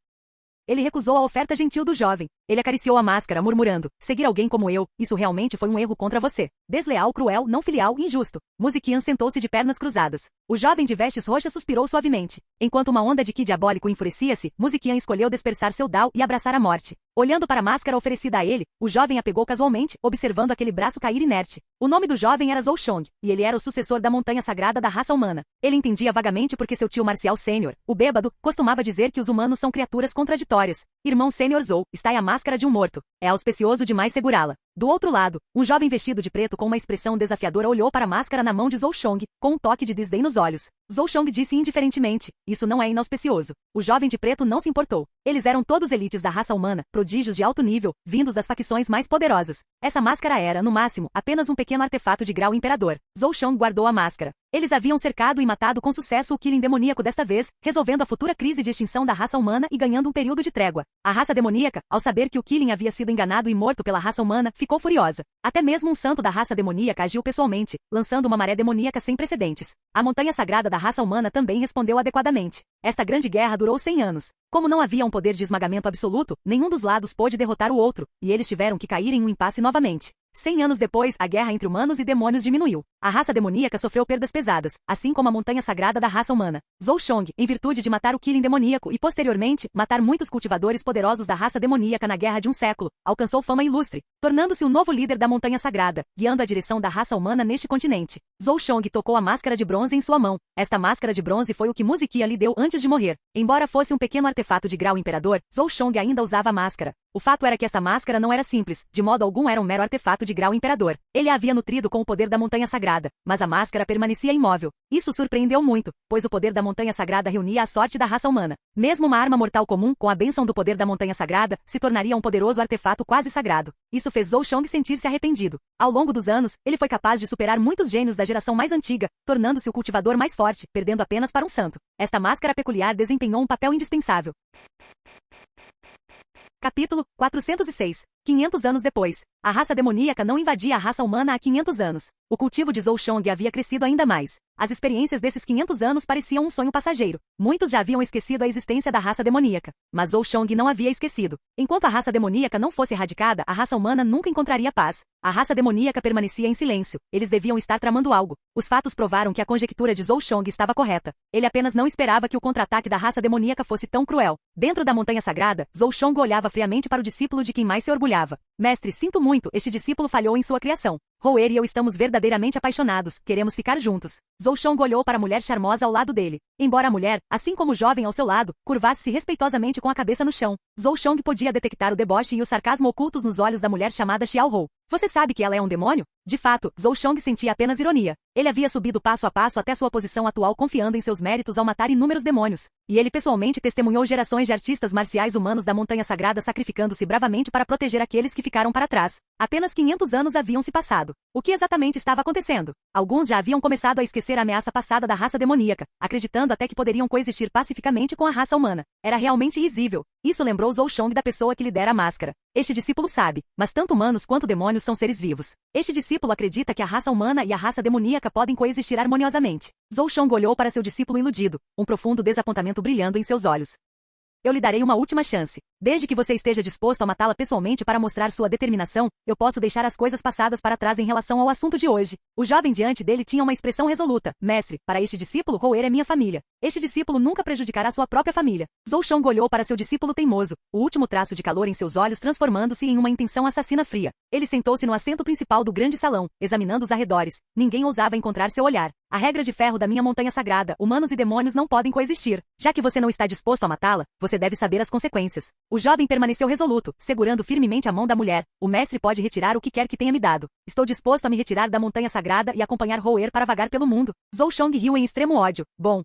Ele recusou a oferta gentil do jovem. Ele acariciou a máscara, murmurando: seguir alguém como eu, isso realmente foi um erro contra você. Desleal, cruel, não filial, injusto. Muzikian sentou-se de pernas cruzadas. O jovem de vestes roxas suspirou suavemente. Enquanto uma onda de ki diabólico enfurecia-se, Muzikian escolheu dispersar seu dao e abraçar a morte. Olhando para a máscara oferecida a ele, o jovem a pegou casualmente, observando aquele braço cair inerte. O nome do jovem era Zhou-Shong, e ele era o sucessor da montanha sagrada da raça humana. Ele entendia vagamente porque seu tio marcial sênior, o bêbado, costumava dizer que os humanos são criaturas contraditórias. Irmão sênior Zhou, está aí a máscara de um morto. É auspicioso demais segurá-la. Do outro lado, um jovem vestido de preto com uma expressão desafiadora olhou para a máscara na mão de Zhou-Shong, com um toque de desdém nos olhos. Zhou-Shong disse indiferentemente: isso não é inauspicioso. O jovem de preto não se importou. Eles eram todos elites da raça humana, prodígios de alto nível, vindos das facções mais poderosas. Essa máscara era, no máximo, apenas um pequeno artefato de grau imperador. Zhou-Shong guardou a máscara. Eles haviam cercado e matado com sucesso o Killing demoníaco desta vez, resolvendo a futura crise de extinção da raça humana e ganhando um período de trégua. A raça demoníaca, ao saber que o Killing havia sido enganado e morto pela raça humana, ficou furiosa. Até mesmo um santo da raça demoníaca agiu pessoalmente, lançando uma maré demoníaca sem precedentes. A montanha sagrada da raça humana também respondeu adequadamente. Esta grande guerra durou 100 anos. Como não havia um poder de esmagamento absoluto, nenhum dos lados pôde derrotar o outro, e eles tiveram que cair em um impasse novamente. 100 anos depois, a guerra entre humanos e demônios diminuiu. A raça demoníaca sofreu perdas pesadas, assim como a montanha sagrada da raça humana. Zhou-Shong, em virtude de matar o Killing demoníaco e, posteriormente, matar muitos cultivadores poderosos da raça demoníaca na guerra de um século, alcançou fama ilustre, tornando-se o novo líder da montanha sagrada, guiando a direção da raça humana neste continente. Zhou-Shong tocou a máscara de bronze em sua mão. Esta máscara de bronze foi o que Muzikian lhe deu antes de morrer. Embora fosse um pequeno artefato de grau imperador, Zhou-Shong ainda usava a máscara. O fato era que esta máscara não era simples, de modo algum era um mero artefato de grau imperador. Ele a havia nutrido com o poder da montanha sagrada, mas a máscara permanecia imóvel. Isso surpreendeu muito, pois o poder da montanha sagrada reunia a sorte da raça humana. Mesmo uma arma mortal comum, com a bênção do poder da montanha sagrada, se tornaria um poderoso artefato quase sagrado. Isso fez Zhou-Shong sentir-se arrependido. Ao longo dos anos, ele foi capaz de superar muitos gênios da geração mais antiga, tornando-se o cultivador mais forte, perdendo apenas para um santo. Esta máscara peculiar desempenhou um papel indispensável. Capítulo 406. 500 anos depois. A raça demoníaca não invadia a raça humana há 500 anos. O cultivo de Zhou-Shong havia crescido ainda mais. As experiências desses 500 anos pareciam um sonho passageiro. Muitos já haviam esquecido a existência da raça demoníaca. Mas Zhou-Shong não havia esquecido. Enquanto a raça demoníaca não fosse erradicada, a raça humana nunca encontraria paz. A raça demoníaca permanecia em silêncio. Eles deviam estar tramando algo. Os fatos provaram que a conjectura de Zhou-Shong estava correta. Ele apenas não esperava que o contra-ataque da raça demoníaca fosse tão cruel. Dentro da montanha sagrada, Zhou-Shong olhava friamente para o discípulo de quem mais se orgulhava. Mestre, sinto muito, este discípulo falhou em sua criação. Roer e eu estamos verdadeiramente apaixonados, queremos ficar juntos. Zhou-Shong olhou para a mulher charmosa ao lado dele. Embora a mulher, assim como o jovem ao seu lado, curvasse-se respeitosamente com a cabeça no chão, Zhou-Shong podia detectar o deboche e o sarcasmo ocultos nos olhos da mulher chamada Xiao-Hou. Você sabe que ela é um demônio? De fato, Zhou-Shong sentia apenas ironia. Ele havia subido passo a passo até sua posição atual confiando em seus méritos ao matar inúmeros demônios. E ele pessoalmente testemunhou gerações de artistas marciais humanos da montanha sagrada sacrificando-se bravamente para proteger aqueles que ficaram para trás. Apenas 500 anos haviam se passado. O que exatamente estava acontecendo? Alguns já haviam começado a esquecer a ameaça passada da raça demoníaca, acreditando até que poderiam coexistir pacificamente com a raça humana. Era realmente risível. Isso lembrou Zhou-Shong da pessoa que lhe dera a máscara. Este discípulo sabe, mas tanto humanos quanto demônios são seres vivos. Este discípulo acredita que a raça humana e a raça demoníaca podem coexistir harmoniosamente. Zhou-Shong olhou para seu discípulo iludido, um profundo desapontamento brilhando em seus olhos. Eu lhe darei uma última chance. Desde que você esteja disposto a matá-la pessoalmente para mostrar sua determinação, eu posso deixar as coisas passadas para trás em relação ao assunto de hoje. O jovem diante dele tinha uma expressão resoluta. Mestre, para este discípulo, Roer é minha família. Este discípulo nunca prejudicará sua própria família. Zhou-Shong olhou para seu discípulo teimoso, o último traço de calor em seus olhos transformando-se em uma intenção assassina fria. Ele sentou-se no assento principal do grande salão, examinando os arredores. Ninguém ousava encontrar seu olhar. A regra de ferro da minha montanha sagrada, humanos e demônios não podem coexistir. Já que você não está disposto a matá-la, você deve saber as consequências. O jovem permaneceu resoluto, segurando firmemente a mão da mulher. O mestre pode retirar o que quer que tenha me dado. Estou disposto a me retirar da montanha sagrada e acompanhar Roer para vagar pelo mundo. Zhou-Shong riu em extremo ódio. Bom.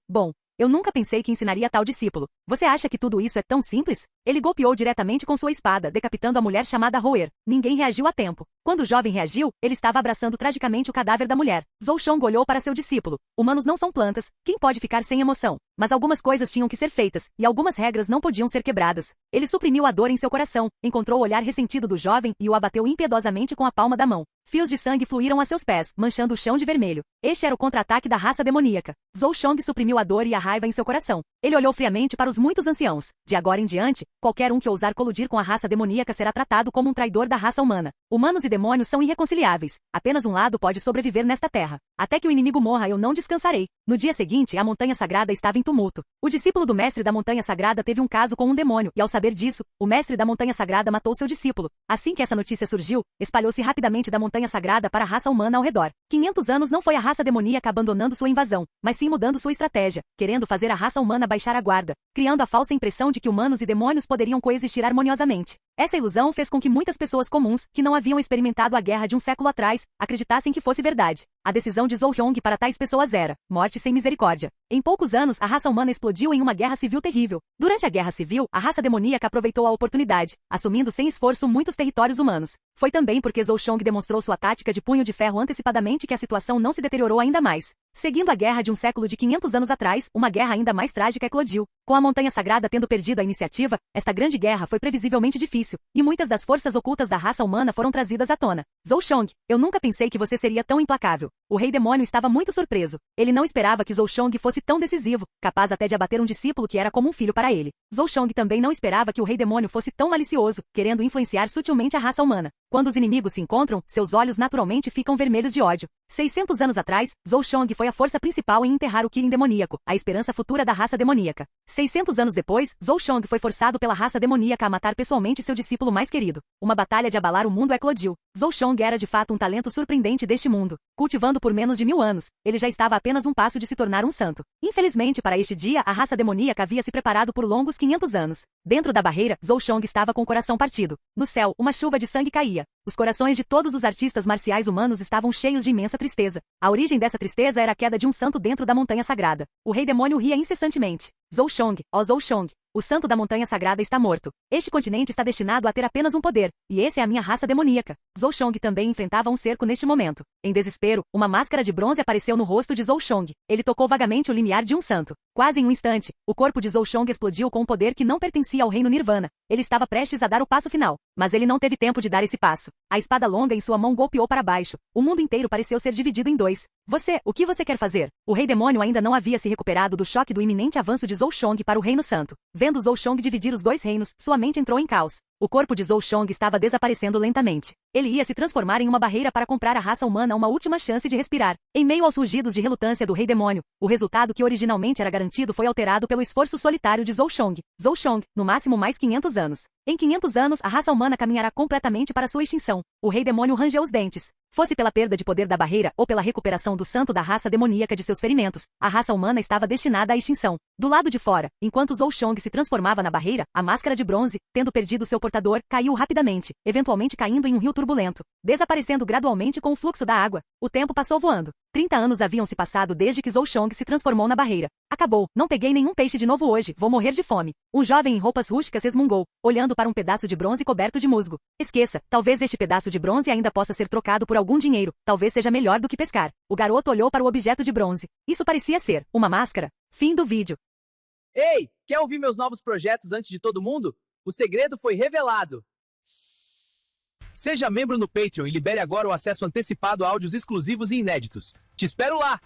Eu nunca pensei que ensinaria tal discípulo. Você acha que tudo isso é tão simples? Ele golpeou diretamente com sua espada, decapitando a mulher chamada Roer. Ninguém reagiu a tempo. Quando o jovem reagiu, ele estava abraçando tragicamente o cadáver da mulher. Zhou-Shong olhou para seu discípulo. Humanos não são plantas. Quem pode ficar sem emoção? Mas algumas coisas tinham que ser feitas, e algumas regras não podiam ser quebradas. Ele suprimiu a dor em seu coração, encontrou o olhar ressentido do jovem e o abateu impiedosamente com a palma da mão. Fios de sangue fluíram a seus pés, manchando o chão de vermelho. Este era o contra-ataque da raça demoníaca. Zhou Xiong suprimiu a dor e a raiva em seu coração. Ele olhou friamente para os muitos anciãos. De agora em diante, qualquer um que ousar colidir com a raça demoníaca será tratado como um traidor da raça humana. Humanos e demônios são irreconciliáveis. Apenas um lado pode sobreviver nesta terra. Até que o inimigo morra, eu não descansarei. No dia seguinte, a montanha sagrada estava em tumulto. O discípulo do mestre da montanha sagrada teve um caso com um demônio, e ao saber disso, o mestre da montanha sagrada matou seu discípulo. Assim que essa notícia surgiu, espalhou-se rapidamente da montanha sagrada para a raça humana ao redor. 500 anos não foi a raça demoníaca abandonando sua invasão, mas sim mudando sua estratégia, querendo fazer a raça humana baixar a guarda, criando a falsa impressão de que humanos e demônios poderiam coexistir harmoniosamente. Essa ilusão fez com que muitas pessoas comuns, que não haviam experimentado a guerra de um século atrás, acreditassem que fosse verdade. A decisão de Zhou Xiong para tais pessoas era morte sem misericórdia. Em poucos anos, a raça humana explodiu em uma guerra civil terrível. Durante a guerra civil, a raça demoníaca aproveitou a oportunidade, assumindo sem esforço muitos territórios humanos. Foi também porque Zhou Xiong demonstrou sua tática de punho de ferro antecipadamente que a situação não se deteriorou ainda mais. Seguindo a guerra de um século de 500 anos atrás, uma guerra ainda mais trágica eclodiu. Com a Montanha Sagrada tendo perdido a iniciativa, esta grande guerra foi previsivelmente difícil, e muitas das forças ocultas da raça humana foram trazidas à tona. Zhou Xiong, eu nunca pensei que você seria tão implacável. O rei demônio estava muito surpreso. Ele não esperava que Zhou Xiong fosse tão decisivo, capaz até de abater um discípulo que era como um filho para ele. Zhou Xiong também não esperava que o rei demônio fosse tão malicioso, querendo influenciar sutilmente a raça humana. Quando os inimigos se encontram, seus olhos naturalmente ficam vermelhos de ódio. 600 anos atrás, Zhou Xiong foi a força principal em enterrar o Kirin demoníaco, a esperança futura da raça demoníaca. 600 anos depois, Zhou Xiong foi forçado pela raça demoníaca a matar pessoalmente seu discípulo mais querido. Uma batalha de abalar o mundo eclodiu. Zhou Xiong era de fato um talento surpreendente deste mundo. Cultivando por menos de 1000 anos, ele já estava a apenas um passo de se tornar um santo. Infelizmente para este dia, a raça demoníaca havia se preparado por longos 500 anos. Dentro da barreira, Zhou Xiong estava com o coração partido. No céu, uma chuva de sangue caía. Os corações de todos os artistas marciais humanos estavam cheios de imensa tristeza. A origem dessa tristeza era a queda de um santo dentro da montanha sagrada. O rei demônio ria incessantemente. Zhou Xiong, ó Zhou Xiong, o santo da montanha sagrada está morto. Este continente está destinado a ter apenas um poder, e esse é a minha raça demoníaca. Zhou Xiong também enfrentava um cerco neste momento. Em desespero, uma máscara de bronze apareceu no rosto de Zhou Xiong. Ele tocou vagamente o limiar de um santo. Quase em um instante, o corpo de Zhou Xiong explodiu com um poder que não pertencia ao reino Nirvana. Ele estava prestes a dar o passo final, mas ele não teve tempo de dar esse passo. A espada longa em sua mão golpeou para baixo. O mundo inteiro pareceu ser dividido em dois. O que você quer fazer? O rei demônio ainda não havia se recuperado do choque do iminente avanço de Zhou Xiong para o reino santo. Vendo Zhou Xiong dividir os dois reinos, sua mente entrou em caos. O corpo de Zhou Xiong estava desaparecendo lentamente. Ele ia se transformar em uma barreira para comprar a raça humana uma última chance de respirar. Em meio aos rugidos de relutância do rei demônio, o resultado que originalmente era garantido foi alterado pelo esforço solitário de Zhou Xiong. Zhou Xiong, no máximo mais 500 anos. Em 500 anos, a raça humana caminhará completamente para sua extinção. O rei demônio rangeu os dentes. Fosse pela perda de poder da barreira ou pela recuperação do santo da raça demoníaca de seus ferimentos, a raça humana estava destinada à extinção. Do lado de fora, enquanto Zhou Xiong se transformava na barreira, a máscara de bronze, tendo perdido seu portador, caiu rapidamente, eventualmente caindo em um rio turbulento, desaparecendo gradualmente com o fluxo da água. O tempo passou voando. 30 anos haviam se passado desde que Zhou Xiong se transformou na barreira. Acabou, não peguei nenhum peixe de novo hoje, vou morrer de fome. Um jovem em roupas rústicas resmungou, olhando para um pedaço de bronze coberto de musgo. Esqueça, talvez este pedaço de bronze ainda possa ser trocado por algum dinheiro, talvez seja melhor do que pescar. O garoto olhou para o objeto de bronze. Isso parecia ser uma máscara. Fim do vídeo. Ei, quer ouvir meus novos projetos antes de todo mundo? O segredo foi revelado. Seja membro no Patreon e libere agora o acesso antecipado a áudios exclusivos e inéditos. Te espero lá!